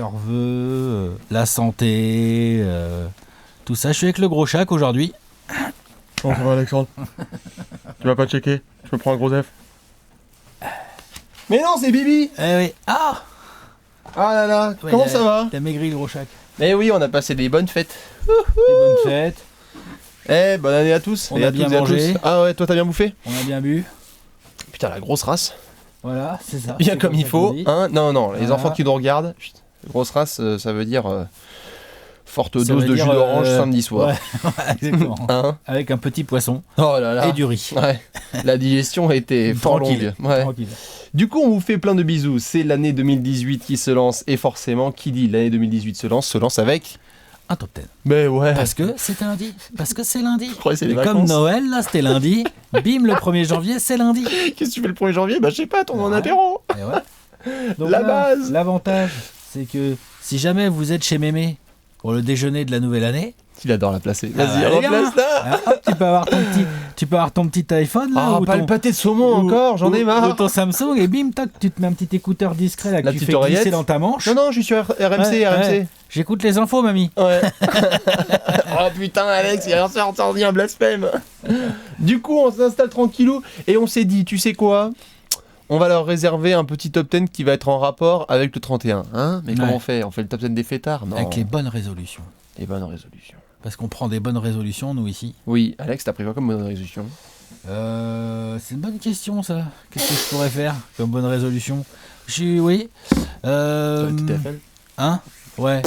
meilleurs vœux, la santé, tout ça. Je suis avec le gros Chac aujourd'hui. Bonjour Alexandre. Tu vas pas checker? Je me prends un gros F. Mais non, c'est Bibi! Eh oui. Ah là là, ouais, comment ça va? T'as maigri le gros Chac. Eh oui, on a passé des bonnes fêtes. Des bonnes fêtes. Eh, bonne année à tous. On et a à bien toutes et à mangé. tous. Ah ouais, toi t'as bien bouffé? On a bien bu. Putain, la grosse race. Voilà, c'est ça. Bien c'est comme il ça faut. qu'on dit. Hein, non, les Voilà. enfants qui nous regardent, chut, grosse race, ça veut dire forte Ça dose veut de dire, jus d'orange samedi soir. Ouais, exactement. Hein? Avec un petit poisson Oh là là. et du riz. Ouais, la digestion était fort Tranquille. longue. Ouais. Tranquille. Du coup, on vous fait plein de bisous. C'est l'année 2018 qui se lance. Et forcément, qui dit l'année 2018 se lance avec... Un top 10. Mais ouais. Parce que c'était lundi. Parce que c'est lundi. Je croyais que c'était Mais les comme vacances. Noël, là, c'était lundi. Bim, le 1er janvier, c'est lundi. Qu'est-ce que tu fais le 1er janvier? Bah je sais pas, ton Ouais. apéro. Et ouais. Donc La là, base. L'avantage, c'est que si jamais vous êtes chez Mémé pour le déjeuner de la nouvelle année, Il adore la placer. Ah Vas-y, bah, replace là. hop, tu peux avoir ton petit iPhone là, Ah, ou pas ton, le pâté de saumon ou- encore, j'en ai ou marre. ton Samsung et bim, tac, tu te mets un petit écouteur discret là, que La tu petite fais oreillette. glisser dans ta manche. Non, je suis sur RMC, Ouais, RMC. ouais. J'écoute les infos, mamie. Ouais. Oh putain, Alex, il a sorti un blasphème. Du coup, on s'installe tranquillou et on s'est dit, tu sais quoi? On va leur réserver un petit top 10 qui va être en rapport avec le 31. Hein? Mais comment Ouais. on fait? On fait le top 10 des fêtards? Non. Avec les bonnes résolutions. Les bonnes résolutions. Parce qu'on prend des bonnes résolutions, nous, ici. Oui, Alex, t'as pris quoi comme bonne résolution? C'est une bonne question, ça. Qu'est-ce que je pourrais faire comme bonne résolution? Oui. Sur le TTFL? Hein? Ouais.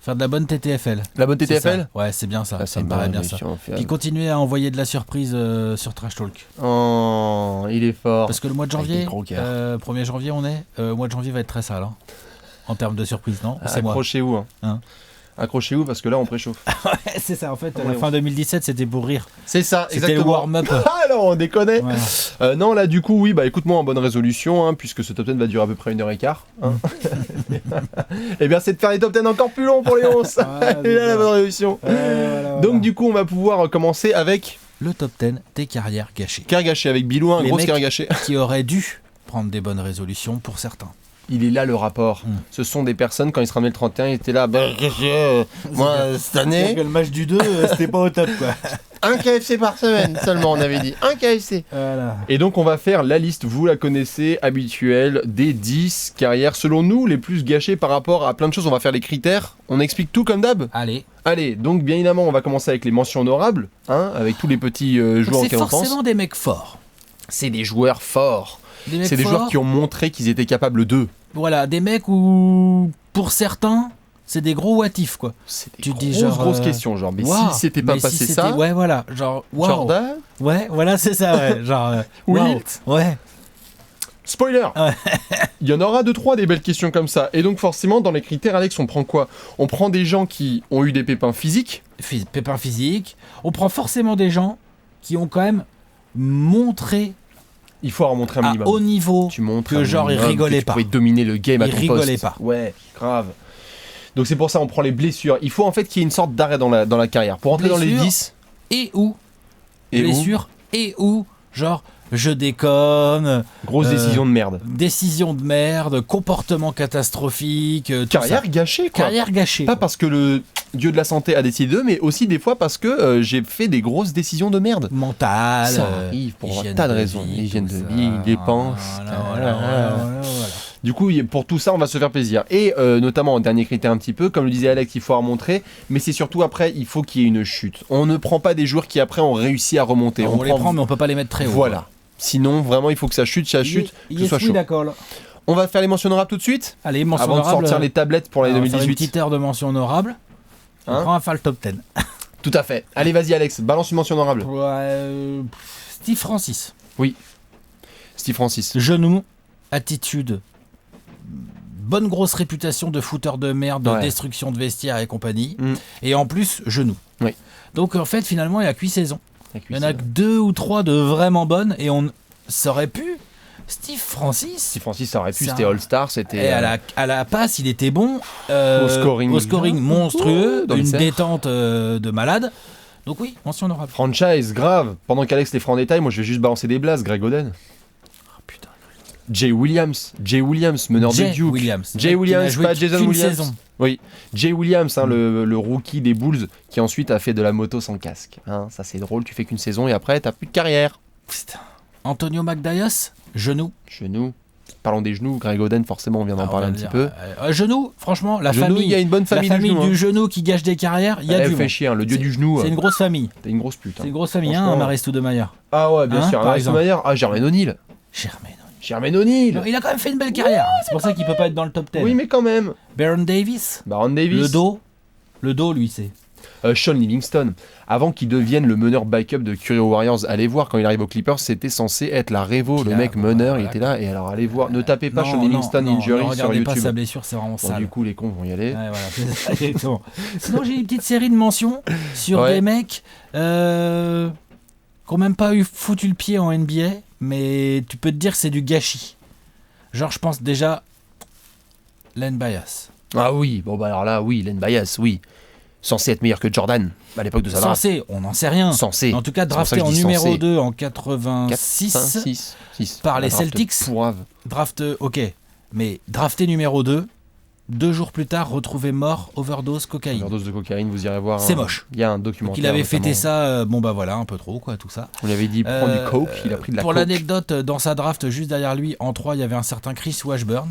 Faire de la bonne TTFL. La bonne C'est TTFL? ça. Ouais, c'est bien ça. Ah, Ça c'est me une paraît bonne bien ça. résolution, Puis continuer à envoyer de la surprise sur Trash Talk. Oh, il est fort. Parce que le mois de Avec janvier, des gros cœurs. 1er janvier, on est. Le mois de janvier va être très sale. Hein, en termes de surprise, non? C'est moi. Accrochez-vous. Hein. Accrochez-vous parce que là, on préchauffe. Ouais, c'est ça, en fait. Ouais, La fin 2017, c'était pour rire. C'est ça, C'était le exactement. warm-up. Ah non, on déconne. Voilà. Non, là, du coup, oui, bah écoute-moi en bonne résolution, hein, puisque ce top 10 va durer à peu près 1h15. Hein. Et bien, c'est de faire les top 10 encore plus longs pour les 11. Et là, la bonne résolution. Voilà. Donc, du coup, on va pouvoir commencer avec Le top 10 des carrières gâchées. Cœur gâché, avec Bilou, un Les gros mecs- cœur gâché. Qui auraient dû prendre des bonnes résolutions pour certains. Il est là le rapport. Ce sont des personnes, quand ils se ramenaient le 31, ils étaient là. Bah, moi, cette année, Le match du 2, c'était pas au top, quoi. un KFC par semaine seulement, on avait dit. Un KFC. Voilà. Et donc on va faire la liste, vous la connaissez, habituelle, des 10 carrières selon nous les plus gâchées par rapport à plein de choses. On va faire les critères, on explique tout comme d'hab. Allez. Allez, donc bien évidemment on va commencer avec les mentions honorables, hein, avec tous les petits joueurs C'est auxquels on pense. forcément des mecs forts. C'est des joueurs forts, Des mecs c'est des forts, joueurs qui ont montré qu'ils étaient capables d'eux. Voilà, des mecs où, pour certains, c'est des gros what if, quoi. C'est des Tu grosses, dis genre, grosses questions, genre mais Waouh, si c'était pas mais passé si ça, c'était- Ouais, voilà, genre, waouh. Jordan, Ouais, voilà, c'est ça, ouais. Genre, Wilt. waouh. Ouais. spoiler, Ouais. il y en aura 2-3 des belles questions comme ça. Et donc forcément dans les critères Alex on prend quoi? On prend des gens qui ont eu des pépins physiques. Pépin physique. On prend forcément des gens qui ont quand même montré Il faut en montrer un à minimum. haut niveau Tu montres que un genre ils minimum rigolaient que tu pas. pouvais dominer le game à Ils ton rigolaient poste. pas. Ouais, grave. Donc c'est pour ça on prend les blessures. Il faut en fait qu'il y ait une sorte d'arrêt dans la carrière. Pour entrer dans les Blessures. 10 Et où et où blessure et où genre je déconne, grosse décision de merde. décision de merde, comportement catastrophique, tout Carrière ça. gâchée quoi. Carrière gâchée. Pas parce que le dieu de la santé a décidé d'eux, mais aussi des fois parce que j'ai fait des grosses décisions de merde. Mentale. Ça arrive pour un hygiène tas de raisons. vie, Hygiène tout de ça. vie, dépenses. Voilà. Du coup, pour tout ça, on va se faire plaisir. Et notamment, en dernier critère un petit peu, comme le disait Alex, il faut en montrer, mais c'est surtout après, il faut qu'il y ait une chute. On ne prend pas des joueurs qui après ont réussi à remonter. On les prend, mais on peut pas les mettre très haut. Voilà. Sinon, vraiment, il faut que ça chute, que ce soit chaud. D'accord. Là. On va faire les mentions honorables tout de suite, Allez, mention avant de honorable. sortir les tablettes pour l'année on va faire une 2018. petite heure de mention honorable. On Hein prend un le top 10. Tout à fait. Allez, vas-y, Alex, balance une mention honorable. Steve Francis. Steve Francis. Genou, attitude, bonne grosse réputation de fouteur de merde, de Ouais. destruction de vestiaire et compagnie. Mm. Et en plus, genou. Oui. Donc en fait, finalement, il y a 8 saisons. Il y en a que 2 ou 3 de vraiment bonnes et ça aurait pu. Steve Francis. Steve Francis, ça aurait pu, Ça- c'était All-Star, Et c'était... à la passe, il était bon. Au scoring. Monstrueux, Dans le une cerf. détente de malade. Donc oui, mention honorable. Franchise, grave. Pendant qu'Alex les fera en détail, moi je vais juste balancer des blases, Greg Oden. Oh, putain. Jay Williams, meneur de Duke. Jay Williams, pas Jason Williams. Saison. Oui, Jay Williams, le rookie des Bulls, qui ensuite a fait de la moto sans casque. Hein, ça c'est drôle, tu fais qu'une saison et après t'as plus de carrière. Putain. Antonio McDyess, genou. Parlons des genoux, Greg Oden, forcément, on vient d'en parler un petit peu. Genou, franchement, la famille. Il y a une bonne famille, la famille du genou qui gâche des carrières, il y a du fait chier, le dieu du genou. C'est une grosse famille. T'es une grosse pute. C'est une grosse famille, hein, Maurice Stoudemire. Ah ouais, bien sûr, Maurice Stoudemire. Ah, Jermaine O'Neal. Non, il a quand même fait une belle carrière. C'est pour ça qu'il peut pas être dans le top 10. Oui, mais quand même. Baron Davis. Le dos, lui, c'est. Sean Livingston, avant qu'il devienne le meneur backup de Curio Warriors, allez voir quand il arrive aux Clippers, c'était censé être la révo, le mec meneur, il était là, et alors allez voir, ne tapez pas Sean Livingston injury sur YouTube. Pas sa blessure, c'est vraiment sale. Du coup, les cons vont y aller. Ouais, voilà, exactement. Sinon, j'ai une petite série de mentions sur des mecs qui n'ont même pas foutu le pied en NBA, mais tu peux te dire que c'est du gâchis. Genre, je pense déjà Len Bias. Ah oui, bon bah alors là, oui, Len Bias, oui. Censé être meilleur que Jordan à l'époque de sa draft. Censé, on n'en sait rien. Censé. En tout cas, drafté en numéro 2 en 86 par les Celtics. Mais drafté numéro 2, 2 jours plus tard, retrouvé mort, overdose cocaïne. Overdose de cocaïne, vous irez voir. C'est moche. Il y a un documentaire. Il avait fêté ça, un peu trop, quoi, tout ça. On lui avait dit prends du coke, il a pris de la coke. Pour l'anecdote, dans sa draft, juste derrière lui, en 3, il y avait un certain Chris Washburn.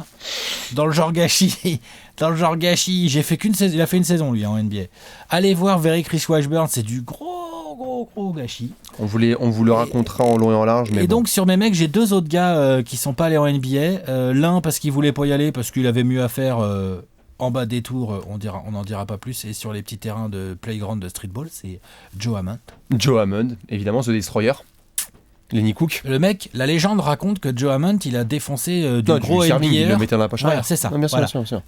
Dans le genre gâchis, j'ai fait qu'une saison. Il a fait une saison, lui, en NBA. Allez voir Very Chris Washburn, c'est du gros gâchis. On vous le racontera en long et en large. Mais donc, sur mes mecs, j'ai 2 autres gars qui sont pas allés en NBA. L'un parce qu'il voulait pas y aller, parce qu'il avait mieux à faire en bas des tours, on n'en dira pas plus. Et sur les petits terrains de playground de streetball, c'est Joe Hammond, évidemment, The Destroyer. Lenny Cook. Le mec, la légende raconte que Joe Hammond, il a défoncé du gros NBA. Il le mettait dans la poche arrière. C'est ça. Non, bien sûr.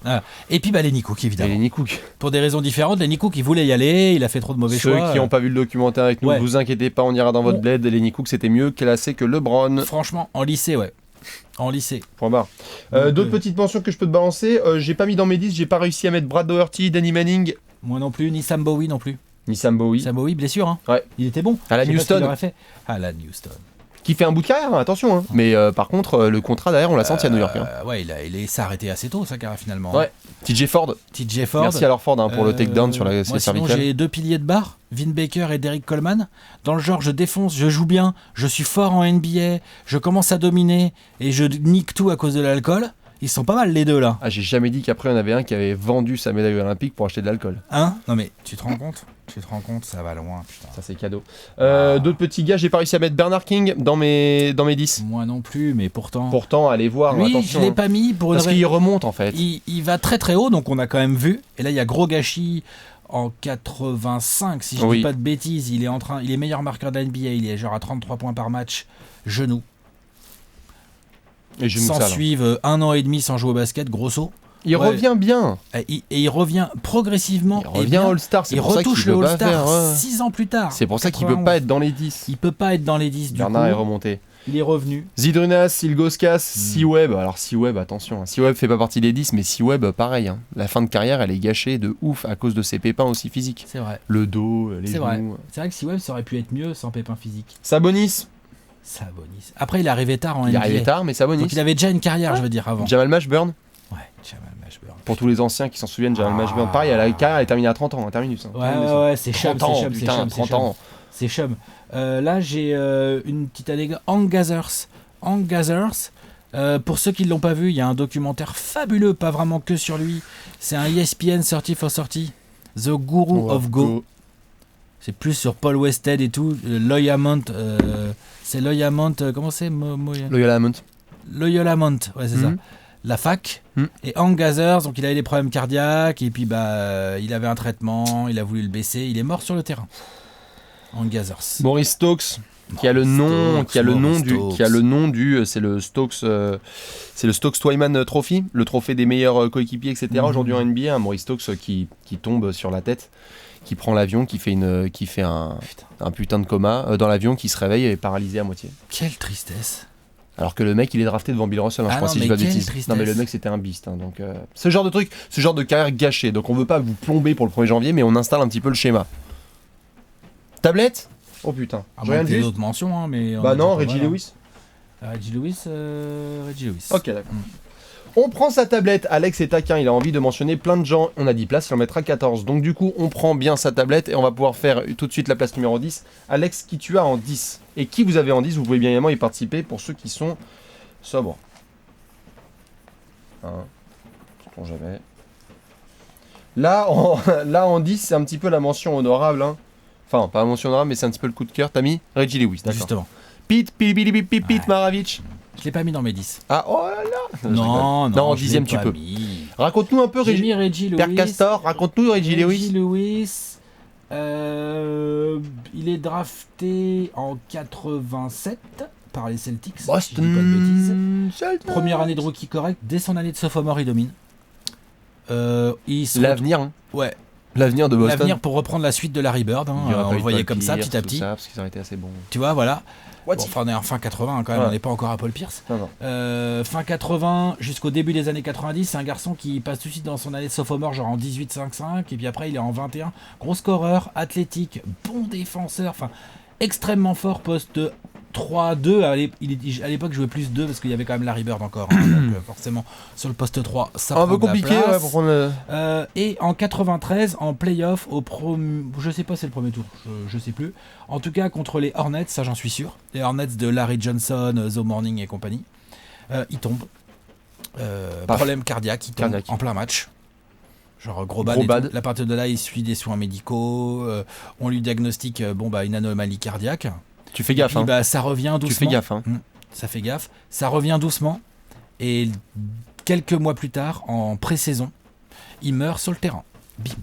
Voilà. Et puis Lenny Cook, évidemment. Lenny Cook. Pour des raisons différentes, Lenny Cook, il voulait y aller, il a fait trop de mauvais choix. Ceux qui n'ont pas vu le documentaire avec nous, vous inquiétez pas, on ira dans votre bled. Lenny Cook, c'était mieux classé que LeBron. Franchement, en lycée, ouais. En lycée. Point barre. D'autres petites mentions que je peux te balancer. J'ai pas mis dans mes 10, j'ai pas réussi à mettre Brad Doherty, Danny Manning. Moi non plus, ni Sam Bowie non plus. Sam Bowie, blessure. Hein. Ouais. Il était bon. Alan Houston. Qui fait un bout de carrière, attention. Hein. Mais par contre, le contrat derrière, on l'a senti à New York. Ouais, il s'est arrêté assez tôt, sa carrière finalement. Ouais. TJ Ford. Merci à leur Ford pour le takedown sur la cervicale. Sinon, j'ai 2 piliers de barre, Vin Baker et Derrick Coleman. Dans le genre, je défonce, je joue bien, je suis fort en NBA, je commence à dominer et je nique tout à cause de l'alcool. Ils sont pas mal les deux là. Ah, j'ai jamais dit qu'après, il y en avait un qui avait vendu sa médaille olympique pour acheter de l'alcool. Hein? Non mais, tu te rends compte, ça va loin, putain. Ça, c'est cadeau. D'autres petits gars, j'ai pas réussi à mettre Bernard King dans mes 10. Moi non plus, mais pourtant... Pourtant, allez voir, lui, attention. Je l'ai pas mis pour une parce qu'il remonte, en fait. Il va très très haut, donc on a quand même vu. Et là, il y a gros gâchis en 85, si je dis pas de bêtises. Il est meilleur marqueur de la NBA, il est genre à 33 points par match, genou. Et s'en suivent 1 an et demi sans jouer au basket, grosso. Il revient bien. Et il revient progressivement. Il revient All-Star. Il retouche le All-Star 6 ans plus tard. C'est pour ça qu'il peut pas être dans les 10. Il peut pas être dans les 10 du coup. Bernard est remonté. Il est revenu. Zydrunas, Ilgauskas, C-Web. Alors C-Web, attention. C-Web fait pas partie des 10, mais C-Web, pareil. Hein. La fin de carrière, elle est gâchée de ouf à cause de ses pépins aussi physiques. C'est vrai. Le dos, les genoux. C'est vrai que C-Web, ça aurait pu être mieux sans pépins physiques. Sabonis. Après, il est arrivé tard en NBA. Il est arrivé tard, mais Sabonis. Donc il avait déjà une carrière, je veux dire, avant. Jamal Mashburn. Ouais, Jamal Mashburn. Pour tous les anciens qui s'en souviennent, Jamal Mashburn. Pareil, la carrière, elle est terminée à 30 ans, un terminus. Hein. Ouais, c'est chum, c'est chum. C'est chum. Là, j'ai une petite anecdote. Hank Gathers. Pour ceux qui ne l'ont pas vu, il y a un documentaire fabuleux, pas vraiment que sur lui. C'est un ESPN 30 for 30. The Guru of Go. C'est plus sur Paul Westhead et tout. Loyamont. C'est Loyamont. Comment c'est Loyamont, ouais, c'est ça. La fac. Et Hank Gathers, donc il avait des problèmes cardiaques. Et puis, il avait un traitement. Il a voulu le baisser. Il est mort sur le terrain. Hank Gathers. Maurice Stokes. Qui a le nom du c'est le Stokes Twyman Trophy, le trophée des meilleurs coéquipiers, etc. Aujourd'hui en NBA, un Maurice Stokes qui tombe sur la tête, qui prend l'avion, qui fait un putain de coma dans l'avion, qui se réveille et est paralysé à moitié. Quelle tristesse. Alors que le mec, il est drafté devant Bill Russell, je crois, si je dis pas de bêtises. Non mais le mec, c'était un beast. Hein, donc ce genre de truc, ce genre de carrière gâchée. Donc on veut pas vous plomber pour le 1er janvier, mais on installe un petit peu le schéma. Tablette. Oh putain. J'ai d'autres mentions, hein, mais. Bah non, Reggie Lewis. Reggie Lewis. Ok, d'accord. On prend sa tablette, Alex est taquin, il a envie de mentionner plein de gens, on a 10 places, il en mettra 14. Donc du coup, on prend bien sa tablette et on va pouvoir faire tout de suite la place numéro 10. Alex, qui tu as en 10 et qui vous avez en 10, vous pouvez bien évidemment y participer pour ceux qui sont sobres. Sait-on jamais. Là, en 10, c'est un petit peu la mention honorable. Hein. Enfin, pas la mention honorable, mais c'est un petit peu le coup de cœur. T'as mis Reggie Lewis, d'accord. Justement. Pete Maravich. Je l'ai pas mis dans mes 10. Ah, oh là là. Non, en je l'ai 10ème, tu pas peux. mis. Raconte-nous un peu J'ai mis Reggie Lewis. Père Castor, raconte-nous Reggie Lewis. Lewis, il est drafté en 87 par les Celtics. Si je dis pas de bêtises. Celtics. Première année de rookie correct. Dès son année de sophomore, il domine. L'avenir, hein. Ouais. L'avenir de Boston. L'avenir pour reprendre la suite de Larry Bird. Hein. On le voyait comme ça, petit à petit. Ça, parce qu'ils ont été assez bons. Tu vois, voilà. Bon, enfin, on est en fin 80 quand même, ouais. On n'est pas encore à Paul Pierce. Non. Fin 80 jusqu'au début des années 90, c'est un garçon qui passe tout de suite dans son année de sophomore, genre en 18-5-5, et puis après il est en 21. Gros scoreur, athlétique, bon défenseur, enfin extrêmement fort, poste 3-2. À l'époque, je jouais plus 2 parce qu'il y avait quand même Larry Bird encore. Hein, donc forcément, sur le poste 3, ça prend un peu de la compliqué place. pour prendre le... Et en 93, en playoff, je sais pas si c'est le premier tour, je sais plus. En tout cas, contre les Hornets, ça j'en suis sûr. Les Hornets de Larry Johnson, The Morning et compagnie. Il tombe. Problème cardiaque, il tombe en plein match. Genre gros bad. À partir de là, il suit des soins médicaux. On lui diagnostique une anomalie cardiaque. Tu fais gaffe, puis, ça revient doucement. Tu fais gaffe, hein. Ça fait gaffe. Ça revient doucement. Et quelques mois plus tard, en pré-saison, il meurt sur le terrain. Bim.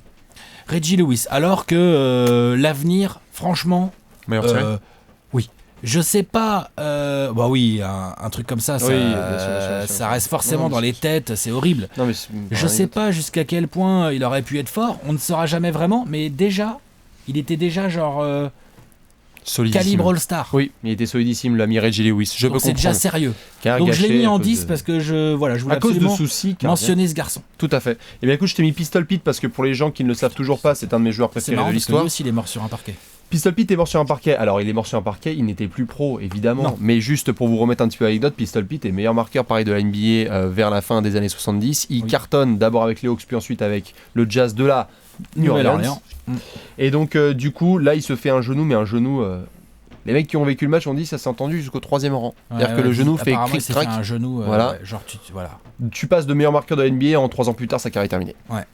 Reggie Lewis. Alors que l'avenir, franchement... oui. Je sais pas... oui, un truc comme ça, ça reste forcément dans les têtes. C'est horrible. Non, mais je sais pas jusqu'à quel point il aurait pu être fort. On ne saura jamais vraiment. Mais déjà, il était déjà genre... calibre All-Star. Oui, il était solidissime, l'ami Reggie Lewis. Je peux comprendre. C'est déjà sérieux. Donc je l'ai mis en 10 parce que je voulais absolument mentionner ce garçon. Tout à fait. Et bien écoute, je t'ai mis Pistol Pete parce que pour les gens qui ne le savent toujours pas, c'est un de mes joueurs préférés de l'histoire. Lui aussi, il est mort sur un parquet. Pistol Pete est mort sur un parquet. Alors il est mort sur un parquet, il n'était plus pro évidemment. Non. Mais juste pour vous remettre un petit peu l'anecdote, Pistol Pete est meilleur marqueur pareil de la NBA vers la fin des années 70. Il cartonne d'abord avec les Hawks puis ensuite avec le Jazz de la New Orleans. Et donc du coup là il se fait un genou, mais un genou... Les mecs qui ont vécu le match ont dit ça s'est entendu jusqu'au 3e rang. C'est-à-dire que le genou fait cric-crac. Un genou, voilà. Tu passes de meilleur marqueur de la NBA, en 3 ans plus tard, sa carrière est terminée. Ouais.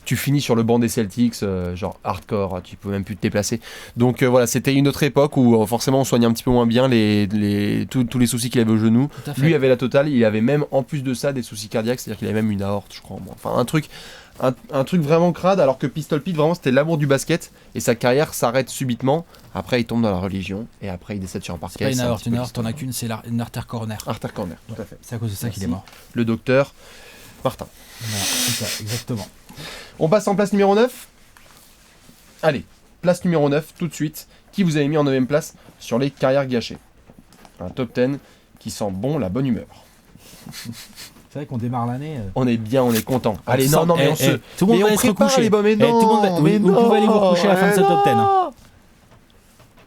Tu finis sur le banc des Celtics, genre hardcore, tu peux même plus te déplacer. Donc voilà, c'était une autre époque où forcément on soignait un petit peu moins bien tous les soucis qu'il avait au genou. Lui avait la totale, il avait même en plus de ça des soucis cardiaques, c'est-à-dire qu'il avait même une aorte, je crois. Enfin un truc vraiment crade, alors que Pistol Pete vraiment c'était l'amour du basket et sa carrière s'arrête subitement. Après il tombe dans la religion et après il décède sur un parquet. C'est pas une aorte, t'en as qu'une, c'est une artère coronaire. Artère coronaire, tout à fait. C'est à cause de ça qu'il est mort. Le docteur Martin. Voilà, c'est ça, exactement. On passe en place numéro 9. Allez, place numéro 9 tout de suite. Qui vous avez mis en 9ème place sur les carrières gâchées? Un top 10 qui sent bon la bonne humeur. C'est vrai qu'on démarre l'année. On est bien, on est content. Allez, non, mais tout le monde va se recoucher. Les mais non, tout le monde vous pouvez aller vous recoucher à la fin de ce top 10. Hein.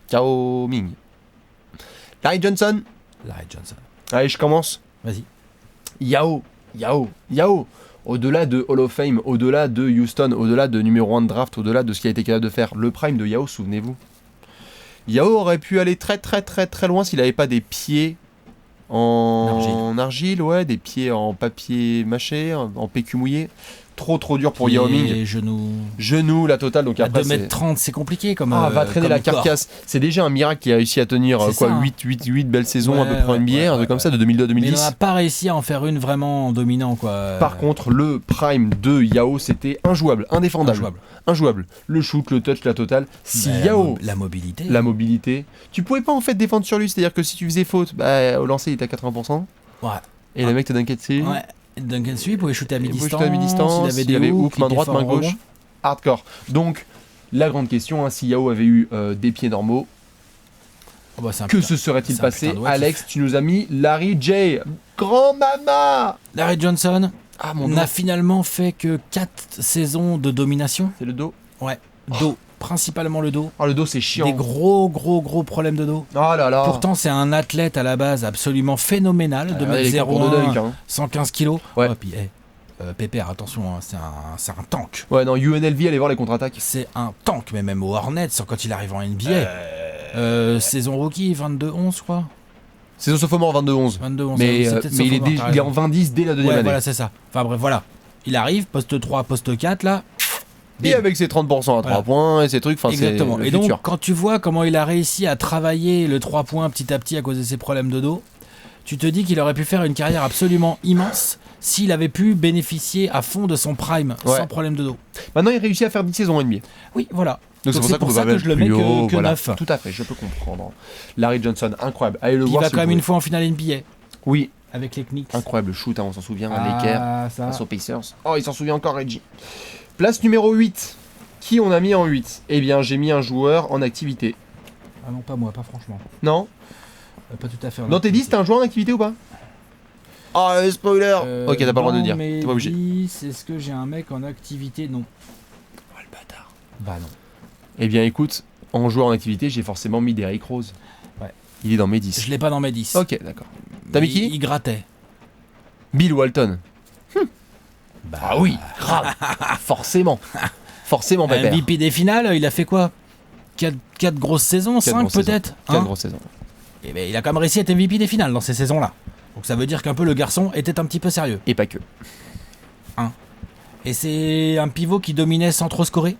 Ciao Ming. Larry Johnson. Allez, je commence. Vas-y. Yao. Au-delà de Hall of Fame, au-delà de Houston, au-delà de numéro 1 de draft, au-delà de ce qu'il a été capable de faire, le prime de Yao, souvenez-vous. Yao aurait pu aller très très très très loin s'il n'avait pas des pieds en argile, ouais, des pieds en papier mâché, en PQ mouillé. Trop dur pour Yao Ming. Genoux, la totale. Donc après, 2m30, c'est compliqué comme. Va traîner la carcasse. C'est déjà un miracle qu'il a réussi à tenir 8 belles saisons à peu près en NBA, un truc comme ça, de 2002 à 2010. Mais il n'a pas réussi à en faire une vraiment en dominant, quoi. Par contre, le prime de Yao, c'était injouable, indéfendable. Injouable. Le shoot, le touch, la totale. Si Yao. La mobilité. Tu pouvais pas en fait défendre sur lui, c'est-à-dire que si tu faisais faute, au lancer il était à 80%. Ouais. Et le mec te dunkait dessus. Ouais. Duncan Sweep, il pouvait shooter à mi-distance, il avait hook, main droite, main gauche, hardcore. Donc, la grande question, si Yao avait eu des pieds normaux, que se serait-il passé? Alex, tu nous as mis Larry J. Grand-mama Larry Johnson n'a finalement fait que 4 saisons de domination. C'est le dos? Ouais, dos. principalement le dos. Oh, le dos, c'est chiant. Des gros problèmes de dos. Oh là là. Pourtant, c'est un athlète à la base absolument phénoménal, de Regardez les mettre concours de 0,1, dunk, hein. 115 kilos. Ouais. Oh, puis, Pépère, attention, hein, c'est un tank. Ouais, non, UNLV, allez voir les contre-attaques. C'est un tank, mais même au Hornets, quand il arrive en NBA. Saison rookie, 22-11, je crois. Saison sophomore 22-11. 22-11. Mais, c'est peut-être mais il, est sophomore, déjà- t'as il est raison. en 20-10 dès la deuxième Ouais, année. voilà, c'est ça. Enfin bref, voilà. Il arrive, poste 3, poste 4, là. Et avec ses 30% à 3 Voilà. points et ses trucs, enfin, c'est Exactement. le Et donc, futur. quand tu vois comment il a réussi à travailler le 3 points petit à petit à cause de ses problèmes de dos, tu te dis qu'il aurait pu faire une carrière absolument immense s'il avait pu bénéficier à fond de son prime Ouais. sans problème de dos. Maintenant, il réussit à faire 10 saisons NBA. Oui, voilà. Donc c'est pour ça qu'on peut pas que je le mettre mets plus haut, que voilà. 9. Tout à fait, je peux comprendre. Larry Johnson, incroyable. Allez le Il voir va si quand vous même pouvez. une fois en finale NBA Oui, avec les Knicks. incroyable shoot, hein, on s'en souvient. Lakers, Ça. face aux Pacers. Oh, il s'en souvient encore, Reggie. Place numéro 8. Qui on a mis en 8 ? Eh bien, j'ai mis un joueur en activité. Ah non, pas moi, pas franchement. Non ? Pas tout à fait. Dans tes 10, t'as un joueur en activité ou pas ? Oh, spoiler Ok, t'as pas le droit de le dire. T'es pas obligé. Est-ce que j'ai un mec en activité ? Non. Oh, le bâtard. Bah non. Eh bien, écoute, en joueur en activité, j'ai forcément mis Derrick Rose. Ouais. Il est dans mes 10. Je l'ai pas dans mes 10. Ok, d'accord. T'as mis qui ? Il grattait. Bill Walton. Bah, Ah oui, grave. Forcément. Forcément, pépère. MVP des finales, il a fait quoi 4 grosses saisons, Quatre 5 grosses saisons. peut-être 4 grosses saisons. Et ben, il a quand même réussi à être MVP des finales dans ces saisons-là. Donc ça veut dire qu'un peu le garçon était un petit peu sérieux. Et pas que. Et c'est un pivot qui dominait sans trop scorer.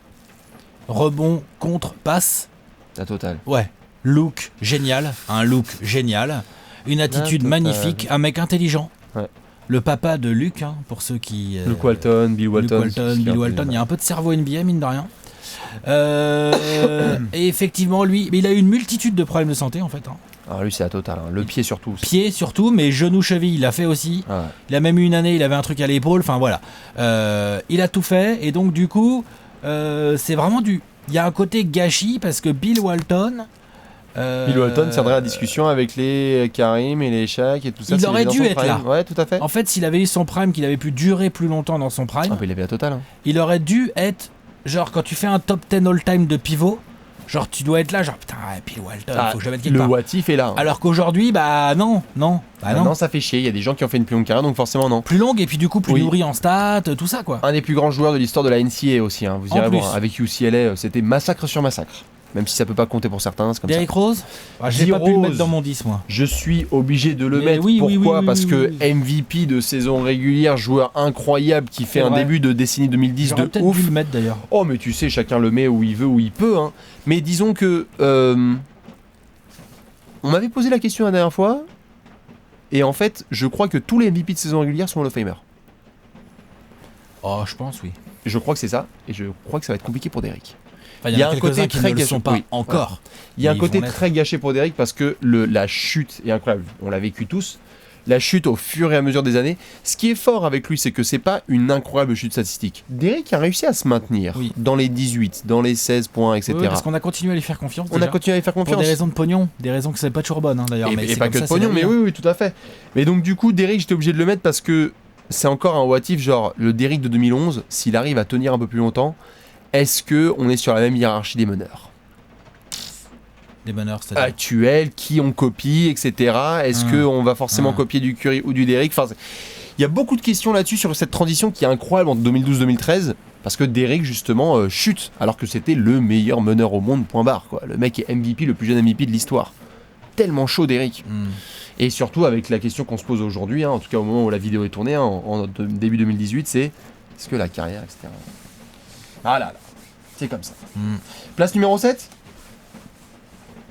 Rebond, contre, passe. La totale. Ouais. Look génial. Un look génial. Une attitude totale. magnifique. Un mec intelligent. Ouais. Le papa de Luke, hein, pour ceux qui... Luke Walton, Bill Walton. Bill Walton, il y a un peu de cerveau NBA, mine de rien. Et effectivement, lui, mais il a eu une multitude de problèmes de santé, en fait. Hein. Ah, lui, c'est la totale. Hein. Le pied surtout. Pied surtout, mais genou, cheville, il l'a fait aussi. Ah ouais. Il a même eu une année, il avait un truc à l'épaule. Enfin voilà. Il a tout fait. Et donc, du coup, c'est vraiment du... Il y a un côté gâchis parce que Bill Walton... Bill Walton, c'est la discussion avec les Karim et les Shaq et tout ça. Il c'est aurait dans dû son être prime. là. Ouais, tout à fait. En fait, s'il avait eu son prime, qu'il avait pu durer plus longtemps dans son prime, Ah, bah, il avait la totale. Hein. il aurait dû être... Genre, quand tu fais un top 10 all-time de pivot, genre, tu dois être là, genre, putain, ouais, Bill Walton, faut que je le mette quelque le part. what if est là. Hein. Alors qu'aujourd'hui, bah non. Bah non. Non, ça fait chier. Il y a des gens qui ont fait une plus longue carrière, donc forcément non. Plus longue et puis du coup plus Oui. nourrie en stats, tout ça quoi. Un des plus grands joueurs de l'histoire de la NCAA aussi. Hein. Vous En irez plus. voir. Avec UCLA, c'était massacre sur massacre. Même si ça peut pas compter pour certains, c'est comme Derrick ça. Rose, j'ai Guy pas pu le Rose. mettre dans mon 10 moi. Je suis obligé de le Mais mettre. oui, oui, Pourquoi oui, Parce oui, que oui. MVP de saison régulière, joueur incroyable qui fait C'est un vrai. début de décennie 2010 J'aurais de peut-être ouf. dû le mettre d'ailleurs. Oh, mais tu sais, chacun le met où il veut, où il peut. Hein. Mais disons que. On m'avait posé la question la dernière fois. Et en fait, je crois que tous les MVP de saison régulière sont Hall of Famer. Oh, je pense oui. Je crois que c'est ça. Et je crois que ça va être compliqué pour Derrick. Enfin, il Il y en a un côté quelques-uns qui très ne le gâché. sont pas Oui, encore. Il y a un Mais ils côté vont l'être. très gâché pour Derrick parce que la chute est incroyable. On l'a vécu tous. La chute au fur et à mesure des années. Ce qui est fort avec lui, c'est que c'est pas une incroyable chute statistique. Derrick a réussi à se maintenir Oui. dans les 18, dans les 16 points, etc. Oui, parce qu'on a continué à lui faire confiance. On a déjà. continué à lui faire Pour confiance. des raisons de pognon, des raisons que c'est pas toujours bonne hein, d'ailleurs. mais Et c'est pas comme que ça, de c'est la pognon, mais vie, hein. oui, tout à fait. Mais donc du coup, Derrick, j'étais obligé de le mettre parce que c'est encore un what if, genre le Derrick de 2011, s'il arrive à tenir un peu plus longtemps, est-ce que on est sur la même hiérarchie des meneurs Des meneurs, c'est-à-dire. actuels, qui on copie, etc. Est-ce Ah. que on va forcément Ah. copier du Curry ou du Derrick? Enfin, il y a beaucoup de questions là-dessus sur cette transition qui est incroyable entre 2012-2013. Parce que Derrick, justement, chute, alors que c'était le meilleur meneur au monde, point barre. Quoi. Le mec est MVP, le plus jeune MVP de l'histoire. Tellement chaud, Derrick. Hmm. Et surtout avec la question qu'on se pose aujourd'hui, hein, en tout cas au moment où la vidéo est tournée, hein, début 2018, c'est est-ce que la carrière, etc. Ah là là, c'est comme ça. Hmm. Place numéro 7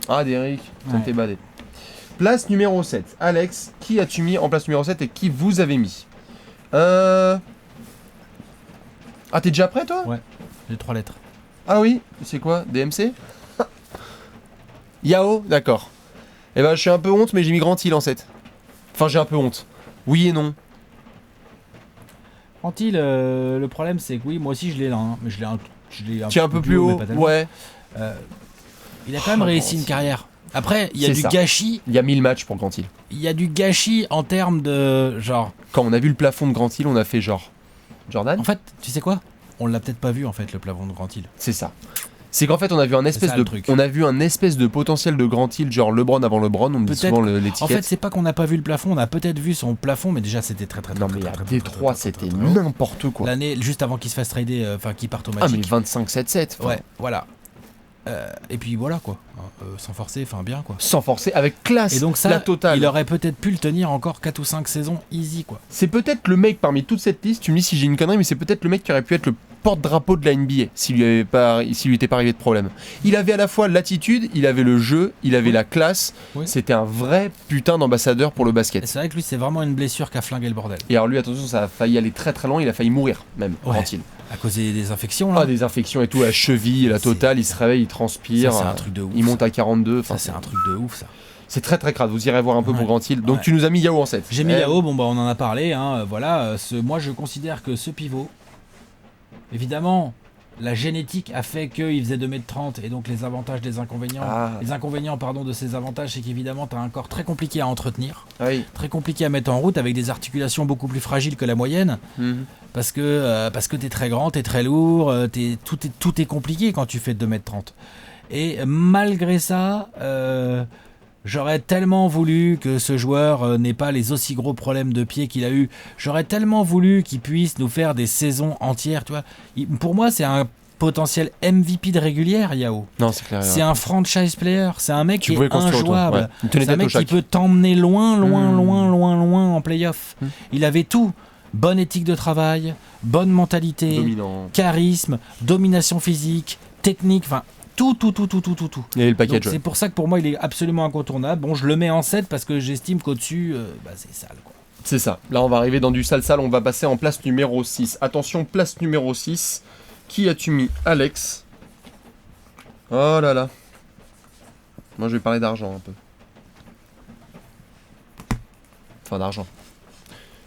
Ah, Derrick, ça me Ouais. fait bader. Place numéro 7. Alex, qui as-tu mis en place numéro 7 et qui vous avez mis Ah, t'es déjà prêt, toi Ouais, j'ai 3 lettres. Ah oui, c'est quoi DMC Yao, d'accord. Eh ben, je suis un peu honte, mais j'ai mis Grant Hill en 7. Enfin, j'ai un peu honte. Oui et non. Antil, le problème c'est que oui, moi aussi je l'ai là, hein, mais je l'ai Tu es un peu plus mais haut pas tellement. Ouais. Il a quand même Oh, réussi Grant une Hill. carrière. Après, il y a C'est du ça. gâchis. Il y a 1000 matchs pour Grant Hill. Il y a du gâchis en termes de genre. Quand on a vu le plafond de Grant Hill, on a fait genre. Jordan En fait, tu sais quoi On l'a peut-être pas vu en fait le plafond de Grand Hill. C'est ça. C'est qu'en fait, on a vu un espèce ça, de, le truc. on a vu un espèce de potentiel de Grant Hill, genre LeBron avant LeBron, on me dit Peut-être- souvent En l'étiquette. fait, c'est pas qu'on n'a pas vu le plafond, on a peut-être vu son plafond, mais déjà c'était très non, mais à très, Détroit, très, c'était très haut. n'importe quoi. L'année juste avant qu'il se fasse trader, enfin qu'il parte au Ah, mais Magic. 25-7-7. enfin, Ouais, voilà. Et puis voilà quoi, sans forcer, enfin bien quoi. Sans forcer, avec classe, Et donc ça, la totale. il aurait peut-être pu le tenir encore 4 ou 5 saisons easy quoi. C'est peut-être le mec parmi toute cette liste, tu me dis si j'ai une connerie, mais c'est peut-être le mec qui aurait pu être le porte-drapeau de la NBA s'il lui était pas arrivé de problème. Il avait à la fois l'attitude, il avait le jeu, il avait la classe. Oui. C'était un vrai putain d'ambassadeur pour le Et basket. c'est vrai que lui c'est vraiment une blessure qui a flingué le bordel. Et alors lui, attention, ça a failli aller très très loin, il a failli mourir même, Ouais. Grant Hill. À cause des infections là. Ah, des infections et tout, la cheville, la C'est- totale, il se réveille, il transpire, Ça, c'est un truc de ouf, il monte ça. à 42, enfin, Ça c'est un truc de ouf ça. c'est très très crade, vous irez voir un peu Ouais. pour Grant Hill. Donc Ouais. tu nous as mis Yao en 7. J'ai mis Yao, bon bah on en a parlé, hein, voilà. Moi je considère que ce pivot, évidemment, la génétique a fait qu'il faisait 2m30 et donc les avantages des inconvénients. Ah. Les inconvénients pardon de ces avantages, c'est qu'évidemment tu as un corps très compliqué à entretenir, Oui. très compliqué à mettre en route avec des articulations beaucoup plus fragiles que la moyenne. Mhm. Parce que t'es très grand, t'es très lourd, tout est compliqué quand tu fais 2m30. Et malgré ça, j'aurais tellement voulu que ce joueur n'ait pas les aussi gros problèmes de pied qu'il a eu. J'aurais tellement voulu qu'il puisse nous faire des saisons entières. Tu vois. Pour moi, c'est un potentiel MVP de régulière, Yao. Non, c'est clair. C'est un franchise player. C'est un mec Tu qui pouvais est construire autour, injouable. ouais. Il tenait C'est un tête au mec qui Shaq. peut t'emmener loin en playoff. Hmm. Il avait tout. Bonne éthique de travail, bonne mentalité, Dominant. charisme, domination physique, technique, enfin tout. Il y avait le Donc, package. c'est pour ça que pour moi il est absolument incontournable. Bon, je le mets en 7 parce que j'estime qu'au-dessus, c'est sale quoi. C'est ça. Là, on va arriver dans du sale. On va passer en place numéro 6. Attention, place numéro 6. Qui as-tu mis? Alex. Oh là là. Moi, je vais parler d'argent un peu. Enfin, d'argent.